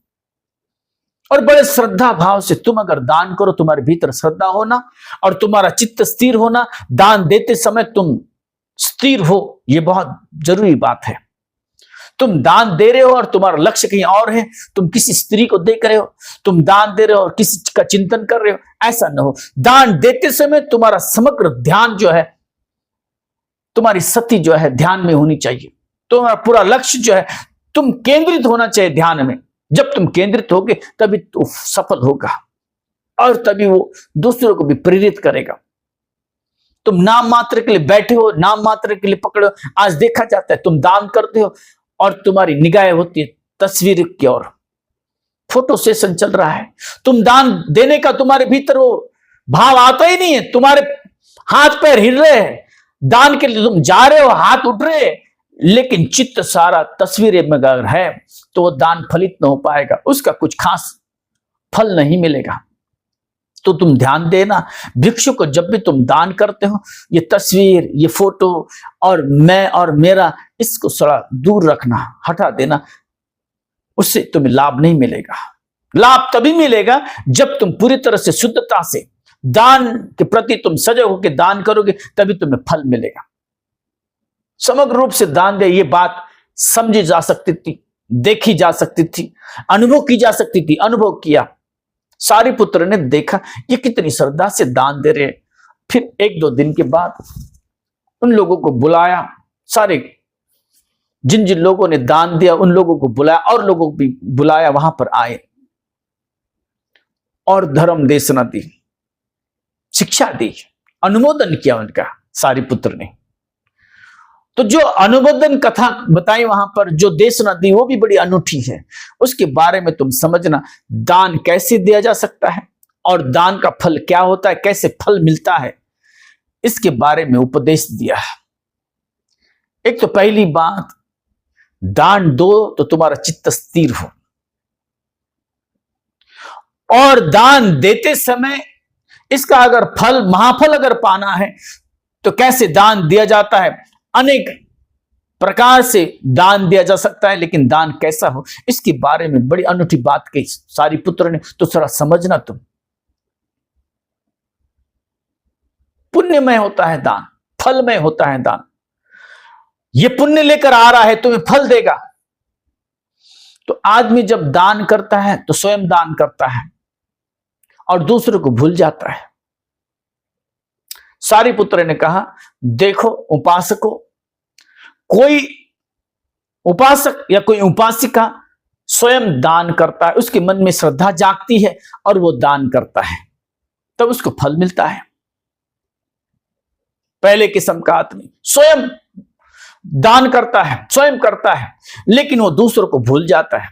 Speaker 1: और बड़े श्रद्धा भाव से तुम अगर दान करो, तुम्हारे भीतर श्रद्धा होना और तुम्हारा चित्त स्थिर होना, दान देते समय तुम स्थिर हो, ये बहुत जरूरी बात है। तुम दान दे रहे हो और तुम्हारा लक्ष्य कहीं और है, तुम किसी स्त्री को देख रहे हो, तुम दान दे रहे हो और किसी का चिंतन कर रहे हो, ऐसा न हो। दान देते समय तुम्हारा समग्र ध्यान जो है, तुम्हारी सती जो है ध्यान में होनी चाहिए। तुम्हारा पूरा लक्ष्य जो है, तुम केंद्रित होना चाहिए ध्यान में। जब तुम केंद्रित होगे तभी तो सफल होगा और तभी वो दूसरों को भी प्रेरित करेगा। तुम नाम मात्र के लिए बैठे हो, नाम मात्र के लिए पकड़े हो। आज देखा जाता है तुम दान करते हो और तुम्हारी निगाहें होती है तस्वीर की ओर, फोटो सेशन चल रहा है। तुम दान देने का तुम्हारे भीतर वो भाव आता ही नहीं है, तुम्हारे हाथ पैर हिल रहे हैं, दान के लिए तुम जा रहे हो, हाथ उठ रहे हैं, लेकिन चित्त सारा तस्वीरें में अगर है तो वो दान फलित न हो पाएगा, उसका कुछ खास फल नहीं मिलेगा। तो तुम ध्यान देना, भिक्षु को जब भी तुम दान करते हो, ये तस्वीर, ये फोटो और मैं और मेरा, इसको थोड़ा दूर रखना, हटा देना। उससे तुम्हें लाभ नहीं मिलेगा। लाभ तभी मिलेगा जब तुम पूरी तरह से शुद्धता से दान के प्रति तुम सजग होकर दान करोगे, तभी तुम्हें फल मिलेगा। समग्र रूप से दान दे, ये बात समझी जा सकती थी, देखी जा सकती थी, अनुभव की जा सकती थी, अनुभव किया। सारिपुत्र ने देखा ये कितनी श्रद्धा से दान दे रहे हैं। फिर 1-2 दिन के बाद उन लोगों को बुलाया, सारे जिन जिन लोगों ने दान दिया उन लोगों को बुलाया और लोगों को भी बुलाया, वहां पर आए और धर्म देशना दी, शिक्षा दी, अनुमोदन किया उनका सारिपुत्र ने। तो जो अनुमोदन कथा बताई वहां पर, जो देशना दी, वो भी बड़ी अनूठी है। उसके बारे में तुम समझना, दान कैसे दिया जा सकता है और दान का फल क्या होता है, कैसे फल मिलता है, इसके बारे में उपदेश दिया है। एक तो पहली बात, दान दो तो तुम्हारा चित्त स्थिर हो, और दान देते समय इसका अगर फल, महाफल अगर पाना है तो कैसे दान दिया जाता है, अनेक प्रकार से दान दिया जा सकता है, लेकिन दान कैसा हो इसके बारे में बड़ी अनूठी बात कही सारिपुत्र ने। तो थोड़ा समझना तुम, पुण्यमय होता है दान, फलमय होता है दान। ये पुण्य लेकर आ रहा है, तुम्हें फल देगा। तो आदमी जब दान करता है तो स्वयं दान करता है और दूसरों को भूल जाता है। सारिपुत्र ने कहा, देखो उपासकों, कोई उपासक या कोई उपासिका स्वयं दान करता है, उसके मन में श्रद्धा जागती है और वो दान करता है, तब उसको फल मिलता है। पहले किस्म का आदमी स्वयं दान करता है, स्वयं करता है, लेकिन वो दूसरों को भूल जाता है,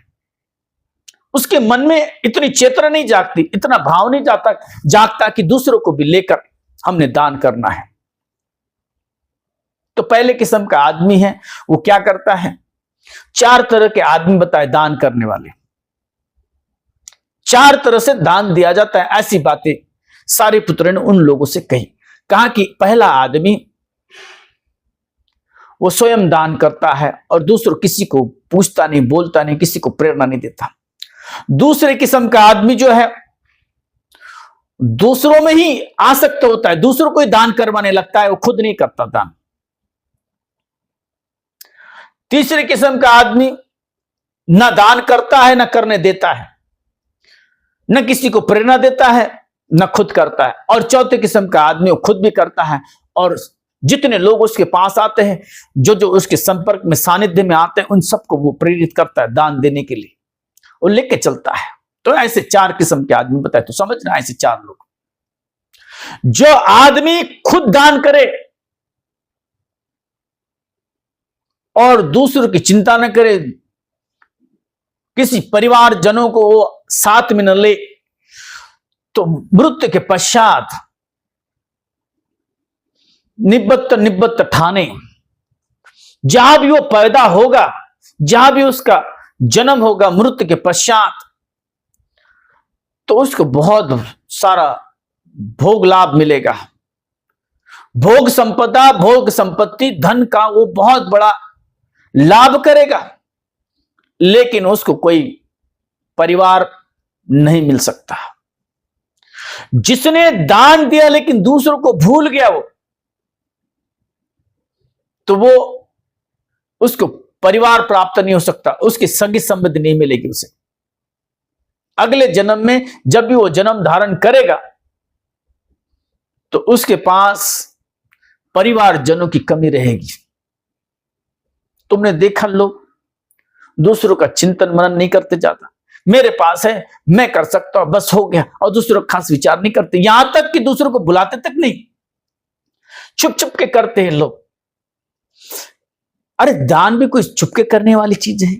Speaker 1: उसके मन में इतनी चेतना नहीं जागती, इतना भाव नहीं जागता कि दूसरों को भी लेकर हमने दान करना है। तो पहले किस्म का आदमी है, वो क्या करता है, 4 तरह के आदमी बताए दान करने वाले, 4 तरह से दान दिया जाता है। ऐसी बातें सारिपुत्र ने उन लोगों से कही। कहा कि पहला आदमी वो स्वयं दान करता है और दूसरों, किसी को पूछता नहीं, बोलता नहीं, किसी को प्रेरणा नहीं देता। दूसरे किस्म का आदमी जो है दूसरों में ही आसक्त होता है, दूसरों को ही दान करवाने लगता है, वो खुद नहीं करता दान। तीसरे किस्म का आदमी न दान करता है न करने देता है, न किसी को प्रेरणा देता है न खुद करता है। और चौथे किस्म का आदमी वो खुद भी करता है और जितने लोग उसके पास आते हैं, जो जो उसके संपर्क में, सानिध्य में आते हैं, उन सबको वो प्रेरित करता है दान देने के लिए, वो लेके चलता है। तो ऐसे 4 किस्म के आदमी बताए। तो समझना, ऐसे 4 लोग, जो आदमी खुद दान करे और दूसरों की चिंता न करे, किसी परिवारजनों को वो साथ में न ले, तो मृत्यु के पश्चात निब्बत ठाने, जहां भी वो पैदा होगा, जहां भी उसका जन्म होगा मृत्यु के पश्चात, तो उसको बहुत सारा भोग लाभ मिलेगा, भोग संपदा, भोग संपत्ति, धन का वो बहुत बड़ा लाभ करेगा, लेकिन उसको कोई परिवार नहीं मिल सकता। जिसने दान दिया लेकिन दूसरों को भूल गया, वो तो वो उसको परिवार प्राप्त नहीं हो सकता, उसकी संगी संबंधी नहीं मिलेगी उसे। अगले जन्म में जब भी वो जन्म धारण करेगा तो उसके पास परिवारजनों की कमी रहेगी। तुमने देखा, लोग दूसरों का चिंतन मनन नहीं करते ज्यादा, मेरे पास है, मैं कर सकता हूं, बस हो गया, और दूसरों का खास विचार नहीं करते, यहां तक कि दूसरों को बुलाते तक नहीं, छुप छुप के करते हैं लोग। अरे दान भी कोई छुप के करने वाली चीज है?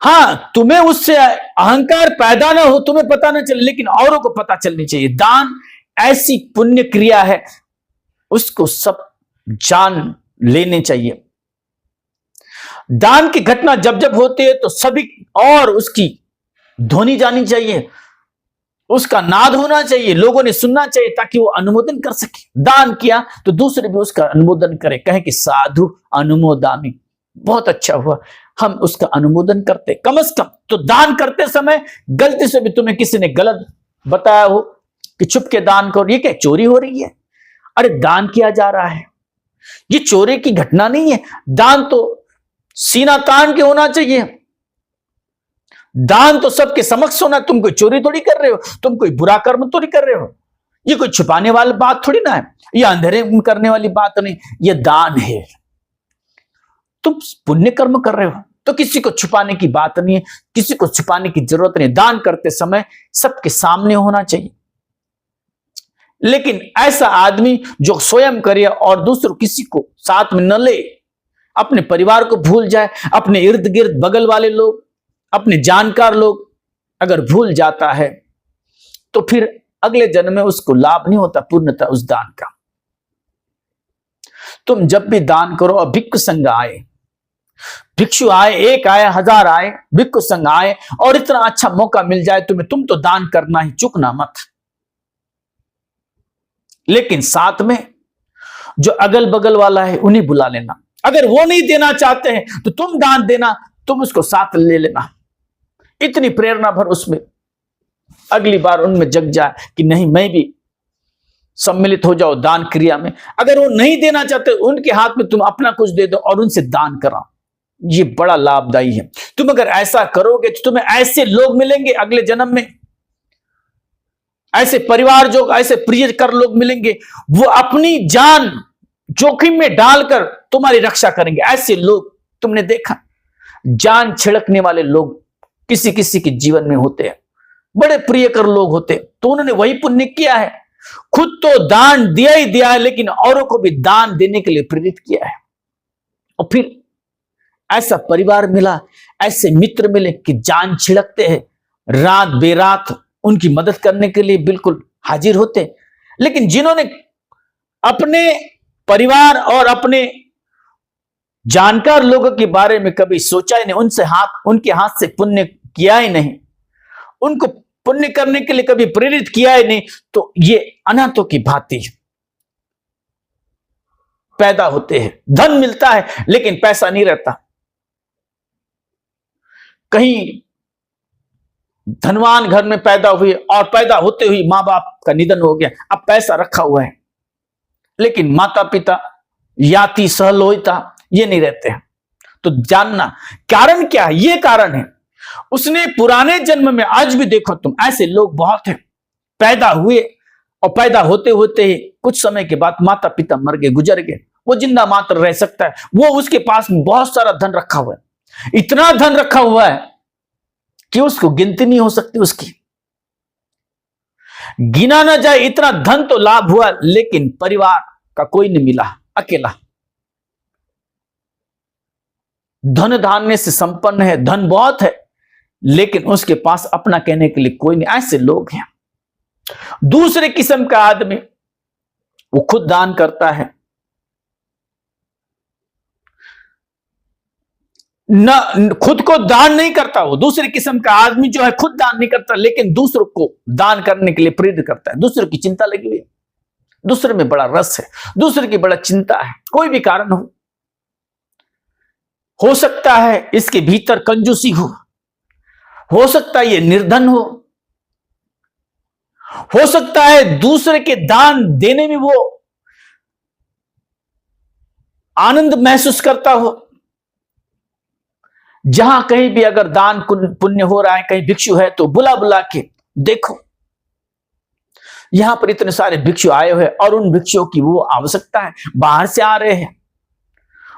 Speaker 1: हां, तुम्हें उससे अहंकार पैदा ना हो, तुम्हें पता ना चले, लेकिन औरों को पता चलनी चाहिए। दान ऐसी पुण्य क्रिया है, उसको सब जान लेने चाहिए। दान की घटना जब जब होती है तो सभी और उसकी ध्वनि जानी चाहिए, उसका नाद होना चाहिए, लोगों ने सुनना चाहिए, ताकि वो अनुमोदन कर सके। दान किया तो दूसरे भी उसका अनुमोदन करें, कहे कि साधु अनुमोदामी, बहुत अच्छा हुआ, हम उसका अनुमोदन करते। कम से कम तो दान करते समय गलती से भी तुम्हें किसी ने गलत बताया हो कि छुप के दान करो, ये क्या चोरी हो रही है? अरे दान किया जा रहा है, ये चोरी की घटना नहीं है। दान तो सीना तान के होना चाहिए, दान तो सबके समक्ष होना। तुम कोई चोरी थोड़ी कर रहे हो, तुम कोई बुरा कर्म थोड़ी कर रहे हो, ये कोई छुपाने वाली बात थोड़ी ना है, ये अंधेरे में करने वाली बात नहीं, ये दान है। तुम पुण्य कर्म कर रहे हो तो किसी को छुपाने की बात नहीं है, किसी को छुपाने की जरूरत नहीं। दान करते समय सबके सामने होना चाहिए। लेकिन ऐसा आदमी जो स्वयं करे और दूसरों किसी को साथ में न ले, अपने परिवार को भूल जाए, अपने इर्द गिर्द बगल वाले लोग, अपने जानकार लोग अगर भूल जाता है तो फिर अगले जन्म में उसको लाभ नहीं होता पूर्णतः उस दान का। तुम जब भी दान करो और भिक्षु संघ आए, भिक्षु आए, 1 आए, 1000 आए, भिक्षु संघ आए और इतना अच्छा मौका मिल जाए तुम्हें, तुम तो दान करना ही, चूकना मत। लेकिन साथ में जो अगल बगल वाला है उन्हें बुला लेना। अगर वो नहीं देना चाहते हैं तो तुम दान देना, तुम उसको साथ ले लेना। इतनी प्रेरणा भर उसमें अगली बार उनमें जग जाए कि नहीं, मैं भी सम्मिलित हो जाओ दान क्रिया में। अगर वो नहीं देना चाहते, उनके हाथ में तुम अपना कुछ दे दो और उनसे दान कराओ। ये बड़ा लाभदायी है। तुम अगर ऐसा करोगे तो तुम्हें ऐसे लोग मिलेंगे अगले जन्म में, ऐसे परिवार जो ऐसे प्रिय कर लोग मिलेंगे, वो अपनी जान जोखिम में डालकर तुम्हारी रक्षा करेंगे। ऐसे लोग तुमने देखा, जान छिड़कने वाले लोग किसी किसी के जीवन में होते हैं, बड़े प्रिय कर लोग होते हैं। तो उन्होंने वही पुण्य किया है, खुद तो दान दिया ही दिया है, लेकिन औरों को भी दान देने के लिए प्रेरित किया है। और फिर ऐसा परिवार मिला, ऐसे मित्र मिले कि जान छिड़कते हैं, रात बेरात उनकी मदद करने के लिए बिल्कुल हाजिर होते। लेकिन जिन्होंने अपने परिवार और अपने जानकार लोगों के बारे में कभी सोचा ही नहीं, उनके हाथ से पुण्य किया ही नहीं, उनको पुण्य करने के लिए कभी प्रेरित किया ही नहीं, तो ये अनाथों की भांति पैदा होते हैं। धन मिलता है लेकिन पैसा नहीं रहता। कहीं धनवान घर में पैदा हुए और पैदा होते हुए मां बाप का निधन हो गया, अब पैसा रखा हुआ है लेकिन माता पिता याति सहलोहिता ये नहीं रहते हैं। तो जानना कारण क्या है, ये कारण है उसने पुराने जन्म में, आज भी देखो तुम, ऐसे लोग बहुत हैं, पैदा हुए और पैदा होते होते ही कुछ समय के बाद माता पिता मर गए, गुजर गए, वो जिंदा मात्र रह सकता है। वो उसके पास बहुत सारा धन रखा हुआ है, इतना धन रखा हुआ है कि उसको गिनती नहीं हो सकती, उसकी गिना ना जाए, इतना धन तो लाभ हुआ, लेकिन परिवार का कोई नहीं मिला, अकेला। धन धान्य से संपन्न है, धन बहुत है, लेकिन उसके पास अपना कहने के लिए कोई नहीं। ऐसे लोग हैं। दूसरे किस्म का आदमी, वो खुद दान करता है, न खुद को दान नहीं करता। वो दूसरे किस्म का आदमी जो है खुद दान नहीं करता, लेकिन दूसरों को दान करने के लिए प्रेरित करता है। दूसरों की चिंता लगी हुई है, दूसरे में बड़ा रस है, दूसरे की बड़ा चिंता है, कोई भी कारण हो सकता है इसके भीतर कंजूसी हो सकता है ये निर्धन हो सकता है दूसरे के दान देने में वो आनंद महसूस करता हो। जहां कहीं भी अगर दान पुण्य हो रहा है, कहीं भिक्षु है, तो बुला बुला के देखो, यहां पर इतने सारे भिक्षु आए हुए और उन भिक्षुओं की वो आवश्यकता है, बाहर से आ रहे हैं,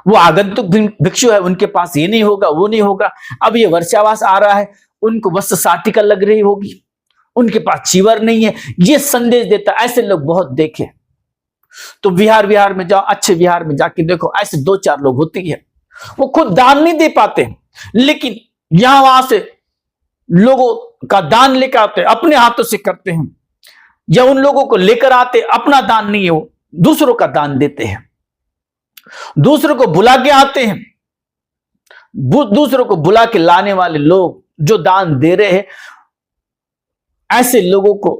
Speaker 1: वो आगंतुक भिक्षु है, उनके पास ये नहीं होगा, वो नहीं होगा। अब ये वर्षावास आ रहा है, उनको वस्त्र साटिका लग रही होगी, उनके पास चीवर नहीं है, ये संदेश देता। ऐसे लोग बहुत देखे। तो विहार में जाओ, अच्छे विहार में जाके देखो, ऐसे 2-4 लोग होती है, वो खुद दान नहीं दे पाते, लेकिन यहां वहां से लोगों का दान लेकर आते, अपने हाथों से करते हैं, या उन लोगों को लेकर आते, अपना दान नहीं है, वो दूसरों का दान देते हैं, दूसरों को बुला के आते हैं। दूसरों को बुला के लाने वाले लोग जो दान दे रहे हैं, ऐसे लोगों को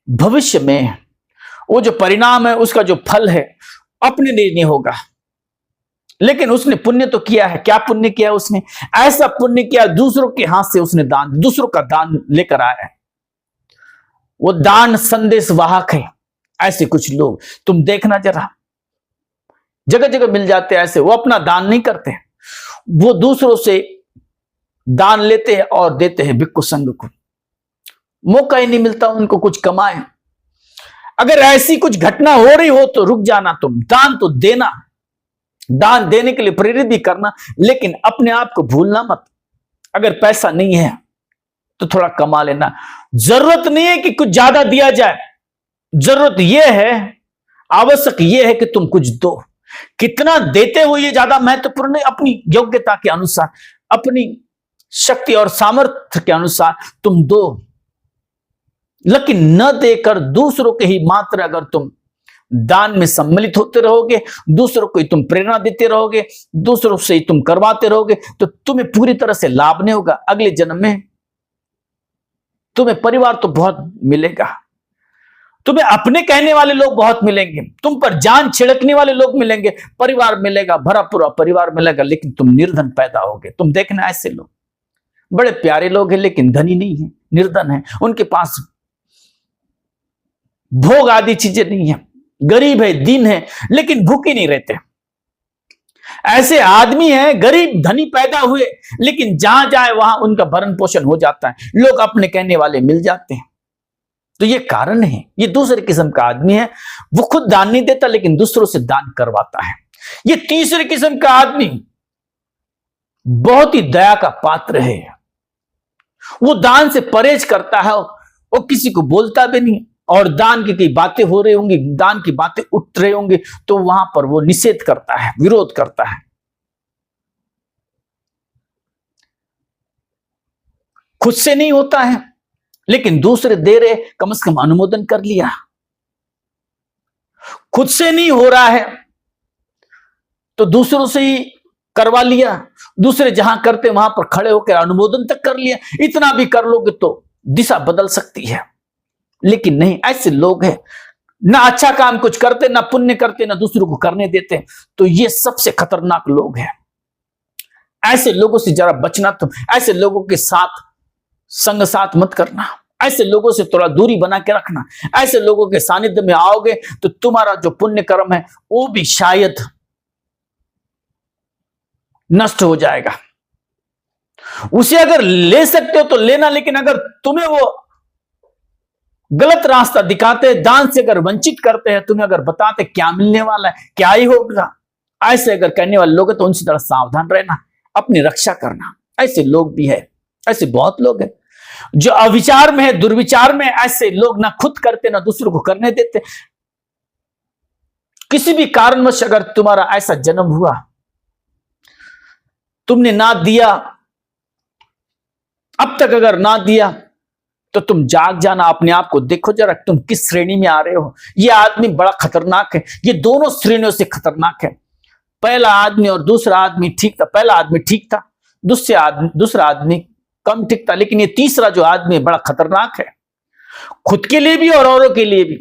Speaker 1: भविष्य में वो जो परिणाम है, उसका जो फल है, अपने लिए नहीं होगा, लेकिन उसने पुण्य तो किया है। क्या पुण्य किया उसने? ऐसा पुण्य किया, दूसरों के हाथ से उसने दान, दूसरों का दान लेकर आया है। वो दान संदेश वाहक है। ऐसे कुछ लोग तुम देखना जरा, जगह जगह मिल जाते हैं ऐसे। वो अपना दान नहीं करते, वो दूसरों से दान लेते हैं और देते हैं भिक्षु संघ को, मौका ही नहीं मिलता उनको कुछ कमाए। अगर ऐसी कुछ घटना हो रही हो तो रुक जाना, तुम दान तो देना, दान देने के लिए प्रेरित भी करना, लेकिन अपने आप को भूलना मत। अगर पैसा नहीं है तो थोड़ा कमा लेना। जरूरत नहीं है कि कुछ ज्यादा दिया जाए, जरूरत यह है, आवश्यक यह है कि तुम कुछ दो। कितना देते हो ये ज्यादा महत्वपूर्ण नहीं, अपनी योग्यता के अनुसार, अपनी शक्ति और सामर्थ्य के अनुसार तुम दो, लेकिन न देकर दूसरों के ही मात्र अगर तुम दान में सम्मिलित होते रहोगे, दूसरों को ही तुम प्रेरणा देते रहोगे, दूसरों से ही तुम करवाते रहोगे, तो तुम्हें पूरी तरह से लाभ नहीं होगा। अगले जन्म में तुम्हें परिवार तो बहुत मिलेगा, तुम्हें अपने कहने वाले लोग बहुत मिलेंगे, तुम पर जान छिड़कने वाले लोग मिलेंगे, परिवार मिलेगा, भरा पूरा परिवार मिलेगा, लेकिन तुम निर्धन पैदा होगे। तुम देखना ऐसे लोग बड़े प्यारे लोग हैं लेकिन धनी नहीं है, निर्धन है, उनके पास भोग आदि चीजें नहीं है, गरीब है, दीन है, लेकिन भूखे नहीं रहते। ऐसे आदमी हैं, गरीब धनी पैदा हुए, लेकिन जहां जाए वहां उनका भरण पोषण हो जाता है, लोग अपने कहने वाले मिल जाते हैं। तो ये कारण है, ये दूसरे किस्म का आदमी है, वो खुद दान नहीं देता लेकिन दूसरों से दान करवाता है। ये तीसरे किस्म का आदमी बहुत ही दया का पात्र है, वो दान से परहेज करता है, वो किसी को बोलता भी नहीं, और दान की कई बातें हो रही होंगी, दान की बातें उठ रही होंगी, तो वहां पर वो निषेध करता है, विरोध करता है। खुद से नहीं होता है लेकिन दूसरे दे रहे, कम से कम अनुमोदन कर लिया। खुद से नहीं हो रहा है तो दूसरों से ही करवा लिया, दूसरे जहां करते वहां पर खड़े होकर अनुमोदन तक कर लिया। इतना भी कर लोगे तो दिशा बदल सकती है, लेकिन नहीं, ऐसे लोग हैं, ना अच्छा काम कुछ करते, ना पुण्य करते, ना दूसरों को करने देते। तो ये सबसे खतरनाक लोग हैं। ऐसे लोगों से जरा बचना, तुम ऐसे लोगों के साथ संग साथ मत करना, ऐसे लोगों से थोड़ा दूरी बना के रखना। ऐसे लोगों के सानिध्य में आओगे तो तुम्हारा जो पुण्य कर्म है वो भी शायद नष्ट हो जाएगा। उसे अगर ले सकते हो तो लेना, लेकिन अगर तुम्हें वो गलत रास्ता दिखाते, दान से अगर वंचित करते हैं, तुम्हें अगर बताते क्या मिलने वाला है, क्या ही होगा, ऐसे अगर कहने वाले लोग हैं तो उनसे थोड़ा सावधान रहना, अपनी रक्षा करना। ऐसे लोग भी है, ऐसे बहुत लोग हैं जो अविचार में है, दुर्विचार में। ऐसे लोग ना खुद करते ना दूसरों को करने देते। किसी भी कारणवश अगर तुम्हारा ऐसा जन्म हुआ, तुमने ना दिया, अब तक अगर ना दिया, तो तुम जाग जाना, अपने आप को देखो जरा, तुम किस श्रेणी में आ रहे हो। यह आदमी बड़ा खतरनाक है, ये दोनों श्रेणियों से खतरनाक है। पहला आदमी और दूसरा आदमी ठीक था, पहला आदमी ठीक था, दूसरा आदमी कम ठीक था, लेकिन ये तीसरा जो आदमी है बड़ा खतरनाक है, खुद के लिए भी और औरों के लिए भी।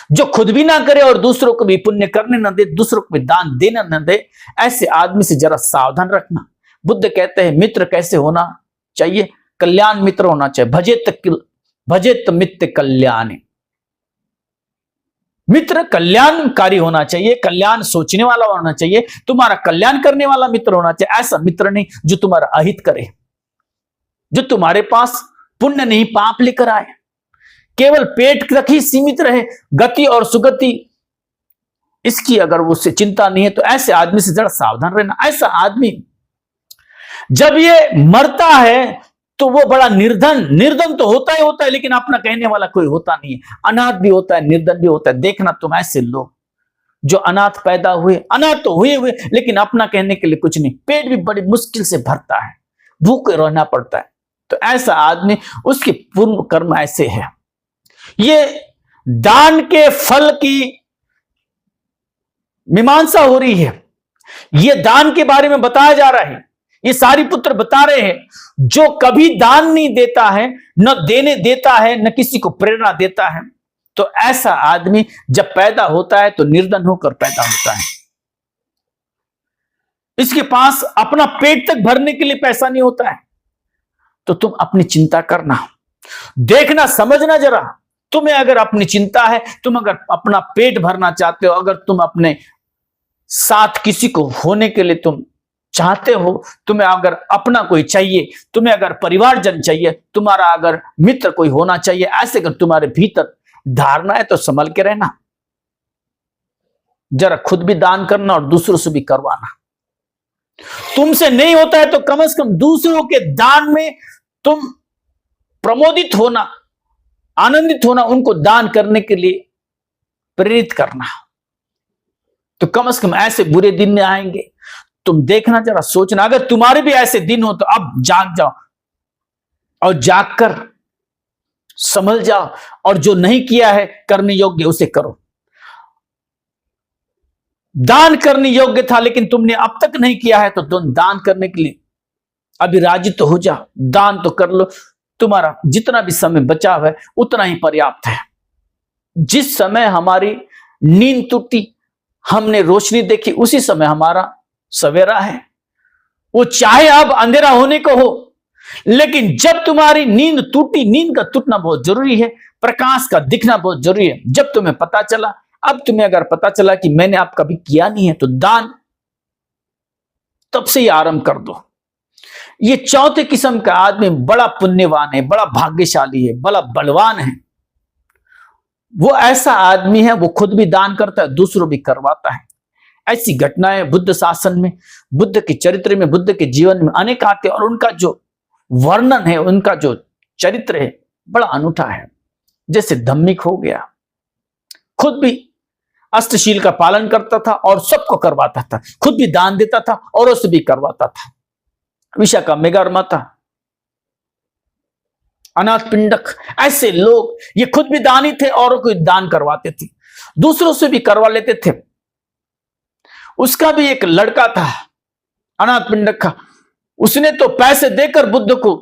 Speaker 1: जो खुद भी ना करे और दूसरों को भी पुण्य करने न दे, दूसरों को भी दान देना न दे, ऐसे आदमी से जरा सावधान रखना। बुद्ध कहते हैं मित्र कैसे होना चाहिए, कल्याण मित्र होना चाहिए। भजेत मित्र कल्याणी, मित्र कल्याणकारी होना चाहिए, कल्याण सोचने वाला होना चाहिए, तुम्हारा कल्याण करने वाला मित्र होना चाहिए। ऐसा मित्र नहीं जो तुम्हारा अहित करे, जो तुम्हारे पास पुण्य नहीं पाप लेकर आए, केवल पेट तक ही सीमित रहे, गति और सुगति इसकी अगर उससे चिंता नहीं है, तो ऐसे आदमी से जरा सावधान रहना। ऐसा आदमी जब ये मरता है तो वो बड़ा निर्धन तो होता ही होता है, लेकिन अपना कहने वाला कोई होता नहीं है, अनाथ भी होता है, निर्धन भी होता है। देखना तुम ऐसे लोग जो अनाथ पैदा हुए, अनाथ तो हुए लेकिन अपना कहने के लिए कुछ नहीं, पेट भी बड़ी मुश्किल से भरता है, भूखे रहना पड़ता है। तो ऐसा आदमी, उसके पूर्व कर्म ऐसे है। ये दान के फल की मीमांसा हो रही है, ये दान के बारे में बताया जा रहा है। ये सारी पुत्र बता रहे हैं, जो कभी दान नहीं देता है, न देने देता है, न किसी को प्रेरणा देता है, तो ऐसा आदमी जब पैदा होता है तो निर्धन होकर पैदा होता है। इसके पास अपना पेट तक भरने के लिए पैसा नहीं होता है। तो तुम अपनी चिंता करना, देखना, समझना जरा। तुम्हें अगर अपनी चिंता है, तुम अगर अपना पेट भरना चाहते हो, अगर तुम अपने साथ किसी को होने के लिए तुम चाहते हो, तुम्हें अगर अपना कोई चाहिए, तुम्हें अगर परिवारजन चाहिए, तुम्हारा अगर मित्र कोई होना चाहिए, ऐसे अगर तुम्हारे भीतर धारणा है तो संभल के रहना। जरा खुद भी दान करना और दूसरों से भी करवाना। तुमसे नहीं होता है तो कम से कम दूसरों के दान में तुम प्रमोदित होना, आनंदित होना, उनको दान करने के लिए प्रेरित करना। तो कम से कम ऐसे बुरे दिन नहीं आएंगे। तुम देखना, जरा सोचना, अगर तुम्हारे भी ऐसे दिन हो तो अब जाग जाओ और जागकर समझ जाओ, और जो नहीं किया है करने योग्य उसे करो। दान करने योग्य था लेकिन तुमने अब तक नहीं किया है, तो तुम दान करने के लिए अभी राजी तो हो जाओ, दान तो कर लो। तुम्हारा जितना भी समय बचा हुआ है उतना ही पर्याप्त है। जिस समय हमारी नींद टूटी, हमने रोशनी देखी, उसी समय हमारा सवेरा है। वो चाहे अब अंधेरा होने को हो, लेकिन जब तुम्हारी नींद टूटी, नींद का टूटना बहुत जरूरी है, प्रकाश का दिखना बहुत जरूरी है। जब तुम्हें पता चला, अब तुम्हें अगर पता चला कि मैंने आप कभी किया नहीं है, तो दान तब से ही आरंभ कर दो। ये चौथे किस्म का आदमी बड़ा पुण्यवान है, बड़ा भाग्यशाली है, बड़ा बलवान है। वो ऐसा आदमी है, वो खुद भी दान करता है, दूसरों भी करवाता है। ऐसी घटनाएं बुद्ध शासन में, बुद्ध के चरित्र में, बुद्ध के जीवन में अनेक आते हैं, और उनका जो वर्णन है, उनका जो चरित्र है, बड़ा अनूठा है। जैसे धम्मिक हो गया, खुद भी अष्टशील का पालन करता था और सबको करवाता था, खुद भी दान देता था और उससे भी करवाता था। विशाखामेगरमाता, अनाथपिंडक, ऐसे लोग, ये खुद भी दानी थे, औरों को दान करवाते थे, दूसरों से भी करवा लेते थे। उसका भी एक लड़का था अनाथपिंडक का, उसने तो पैसे देकर बुद्ध को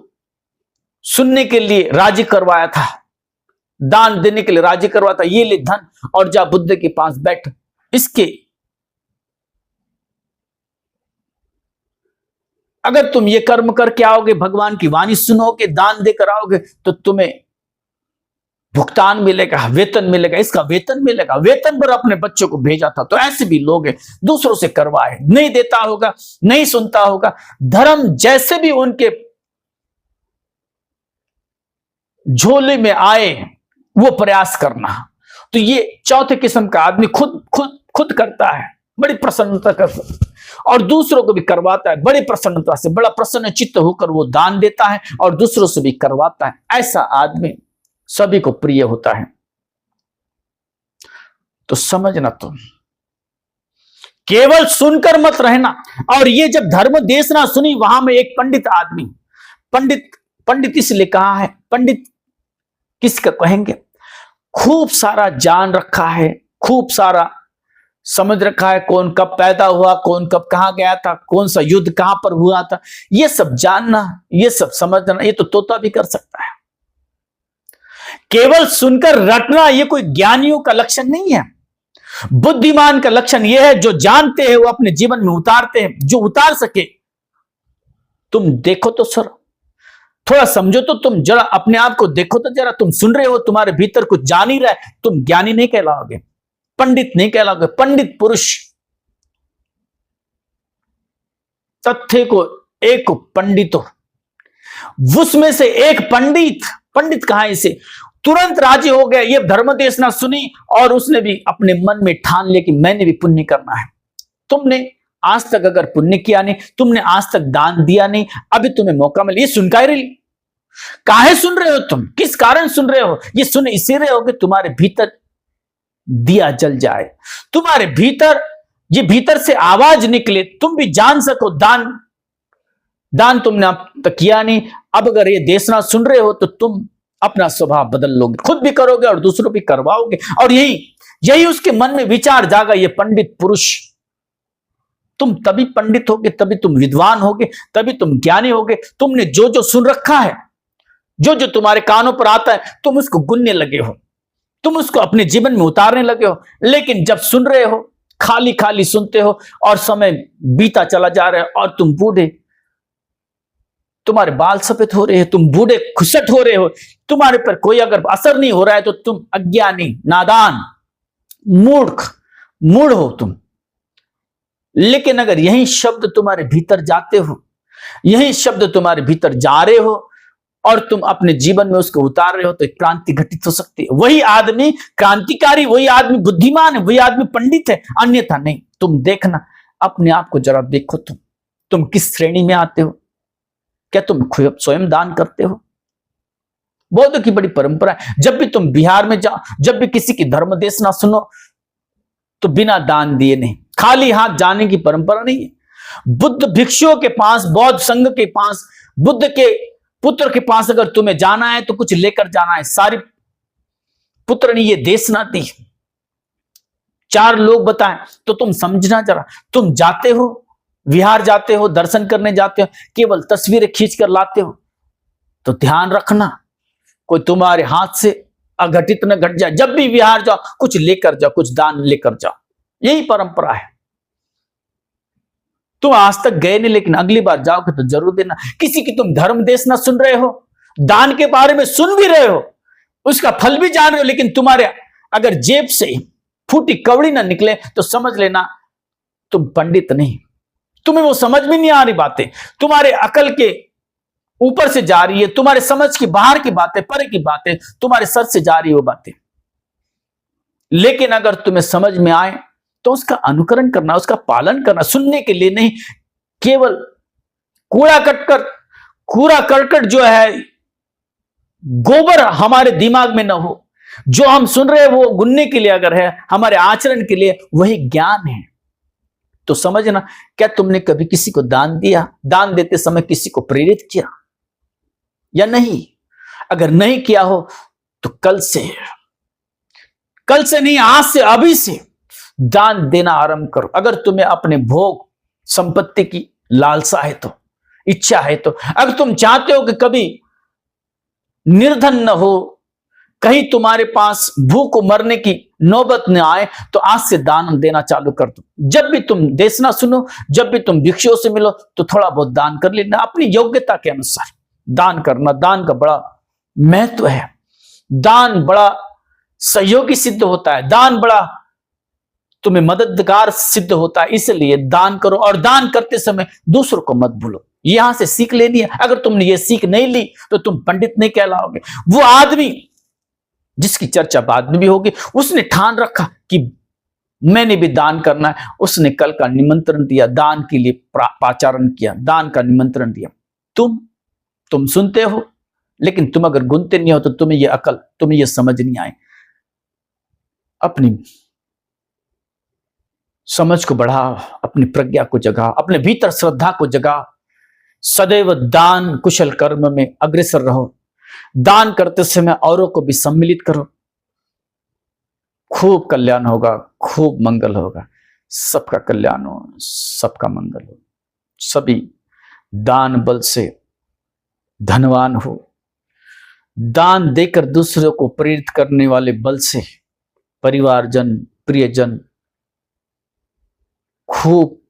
Speaker 1: सुनने के लिए राजी करवाया था, दान देने के लिए राजी करवाया था। ये ले धन और जा बुद्ध के पास बैठ। इसके अगर तुम ये कर्म करके आओगे, भगवान की वाणी सुनोगे, दान देकर आओगे, तो तुम्हें भुगतान मिलेगा, वेतन मिलेगा, इसका वेतन मिलेगा। वेतन पर अपने बच्चों को भेजा था। तो ऐसे भी लोग हैं, दूसरों से करवाए, नहीं देता होगा, नहीं सुनता होगा, धर्म जैसे भी उनके झोले में आए वो प्रयास करना। तो ये चौथे किस्म का आदमी खुद खुद खुद करता है, बड़ी प्रसन्नता करता, और दूसरों को भी करवाता है बड़ी प्रसन्नता से, बड़ा प्रसन्न चित्त होकर वो दान देता है और दूसरों से भी करवाता है। ऐसा आदमी सभी को प्रिय होता है। तो समझना, तुम केवल सुनकर मत रहना। और ये जब धर्म देशना सुनी, वहां में एक पंडित आदमी, पंडित इसलिए कहा है, पंडित किसका कहेंगे, खूब सारा जान रखा है, खूब सारा समझ रखा है, कौन कब पैदा हुआ, कौन कब कहां गया था, कौन सा युद्ध कहां पर हुआ था, ये सब जानना, ये सब समझना, ये तो तोता भी कर सकता है। केवल सुनकर रटना ये कोई ज्ञानियों का लक्षण नहीं है। बुद्धिमान का लक्षण यह है, जो जानते हैं वो अपने जीवन में उतारते हैं, जो उतार सके। तुम देखो तो सर, थोड़ा समझो तो, तुम जरा अपने आप को देखो तो जरा, तुम सुन रहे हो, तुम्हारे भीतर कुछ जान ही रहा है, तुम ज्ञानी नहीं कहलाओगे, पंडित नहीं कहलाओगे। पंडित पुरुष तथ्य को एक पंडितो, उसमें से एक पंडित कहां इसे तुरंत राजी हो गया। ये धर्म देशना सुनी और उसने भी अपने मन में ठान लिया कि मैंने भी पुण्य करना है। तुमने आज तक अगर पुण्य किया नहीं, तुमने आज तक दान दिया नहीं, अभी तुम्हें मौका मिले, ये सुनकर रही, काहे सुन रहे हो तुम, किस कारण सुन रहे हो? ये सुन इसी रहे हो कि तुम्हारे भीतर दिया जल जाए, तुम्हारे भीतर ये भीतर से आवाज निकले, तुम भी जान सको दान तुमने अब तक किया नहीं, अब अगर ये देशना सुन रहे हो तो तुम अपना स्वभाव बदल लोगे, खुद भी करोगे और दूसरों भी करवाओगे। और यही उसके मन में विचार जागा, ये पंडित पुरुष, तुम तभी पंडित होगे, तभी तुम विद्वान होगे, तभी तुम ज्ञानी होगे। तुमने जो जो सुन रखा है, जो जो तुम्हारे कानों पर आता है, तुम उसको गुनने लगे हो, तुम उसको अपने जीवन में उतारने लगे हो। लेकिन जब सुन रहे हो, खाली खाली सुनते हो और समय बीता चला जा रहा है और तुम बूढ़े, तुम्हारे बाल सफेद हो रहे हैं, तुम बूढ़े खुशट हो रहे हो, तुम्हारे पर कोई अगर असर नहीं हो रहा है तो तुम अज्ञानी, नादान, मूढ़ हो तुम। लेकिन अगर यही शब्द तुम्हारे भीतर जाते हो, यही शब्द तुम्हारे भीतर जा रहे हो और तुम अपने जीवन में उसको उतार रहे हो, तो एक क्रांति घटित हो सकती है। वही आदमी क्रांतिकारी, वही आदमी बुद्धिमान है, वही आदमी पंडित है, अन्यथा नहीं। तुम देखना, अपने आप को जरा देखो, तुम किस श्रेणी में आते हो। क्या तुम स्वयं दान करते हो? बौद्धों की बड़ी परंपरा है, जब भी तुम बिहार में जाओ, जब भी किसी की धर्म देशना सुनो, तो बिना दान दिए नहीं, खाली हाथ जाने की परंपरा नहीं है। बुद्ध भिक्षुओं के पास, बौद्ध संघ के पास, बुद्ध के पुत्र के पास अगर तुम्हें जाना है तो कुछ लेकर जाना है। सारी पुत्र ने ये देशना दी, 4 लोग बताएं तो तुम समझना जरा। तुम जाते हो, विहार जाते हो, दर्शन करने जाते हो, केवल तस्वीरें खींच कर लाते हो, तो ध्यान रखना कोई तुम्हारे हाथ से अघटित न घट जाए। जब भी विहार जाओ कुछ लेकर जाओ, कुछ दान लेकर जाओ, यही परंपरा है। तुम आज तक गए नहीं, लेकिन अगली बार जाओगे तो जरूर देना। किसी की तुम धर्म देशना सुन रहे हो, दान के बारे में सुन भी रहे हो, उसका फल भी जान रहे हो, लेकिन तुम्हारे अगर जेब से फूटी कवड़ी ना निकले तो समझ लेना तुम पंडित नहीं, तुम्हें वो समझ भी नहीं आ रही बातें, तुम्हारे अकल के ऊपर से जा रही है, तुम्हारे समझ की बाहर की बातें, परे की बातें तुम्हारे सर से जा रही है वो बातें। लेकिन अगर तुम्हें समझ में आए तो उसका अनुकरण करना, उसका पालन करना, सुनने के लिए नहीं। केवल कूड़ा करकट जो है, गोबर हमारे दिमाग में ना हो, जो हम सुन रहे हैं वो गुनने के लिए अगर है, हमारे आचरण के लिए, वही ज्ञान है। तो समझना, क्या तुमने कभी किसी को दान दिया? दान देते समय किसी को प्रेरित किया या नहीं? अगर नहीं किया हो तो कल से नहीं, आज से, अभी से दान देना आरंभ करो। अगर तुम्हें अपने भोग संपत्ति की लालसा है, तो इच्छा है, तो अगर तुम चाहते हो कि कभी निर्धन न हो, कहीं तुम्हारे पास भूख को मरने की नौबत न आए, तो आज से दान देना चालू कर दो। जब भी तुम देशना सुनो, जब भी तुम भिक्षुओं से मिलो, तो थोड़ा बहुत दान कर लेना, अपनी योग्यता के अनुसार दान करना। दान का बड़ा महत्व है, दान बड़ा सहयोगी सिद्ध होता है, दान बड़ा तुम्हें मददगार सिद्ध होता है। इसलिए दान करो, और दान करते समय दूसरों को मत भूलो। यहां से सीख लेनी है। अगर तुमने ये सीख नहीं ली तो तुम पंडित नहीं कहलाओगे। वो आदमी जिसकी चर्चा बाद में भी होगी, उसने ठान रखा कि मैंने भी दान करना है, उसने कल का निमंत्रण दिया, दान के लिए पाचारण किया, दान का निमंत्रण दिया। तुम सुनते हो, लेकिन तुम अगर गुनते नहीं हो तो तुम्हें ये अकल, तुम्हें ये समझ नहीं आए। अपनी समझ को बढ़ाओ, अपनी प्रज्ञा को जगाओ, अपने भीतर श्रद्धा को जगाओ। सदैव दान कुशल कर्म में अग्रसर रहो। दान करते समय औरों को भी सम्मिलित करो। खूब कल्याण होगा, खूब मंगल होगा। सबका कल्याण हो, सबका मंगल हो, सभी दान बल से धनवान हो। दान देकर दूसरों को प्रेरित करने वाले बल से परिवारजन, प्रियजन खूब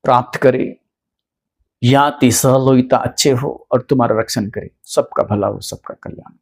Speaker 1: प्राप्त करे। याति सहलोहिता अच्छे हो और तुम्हारा रक्षण करे। सबका भला हो, सबका कल्याण हो।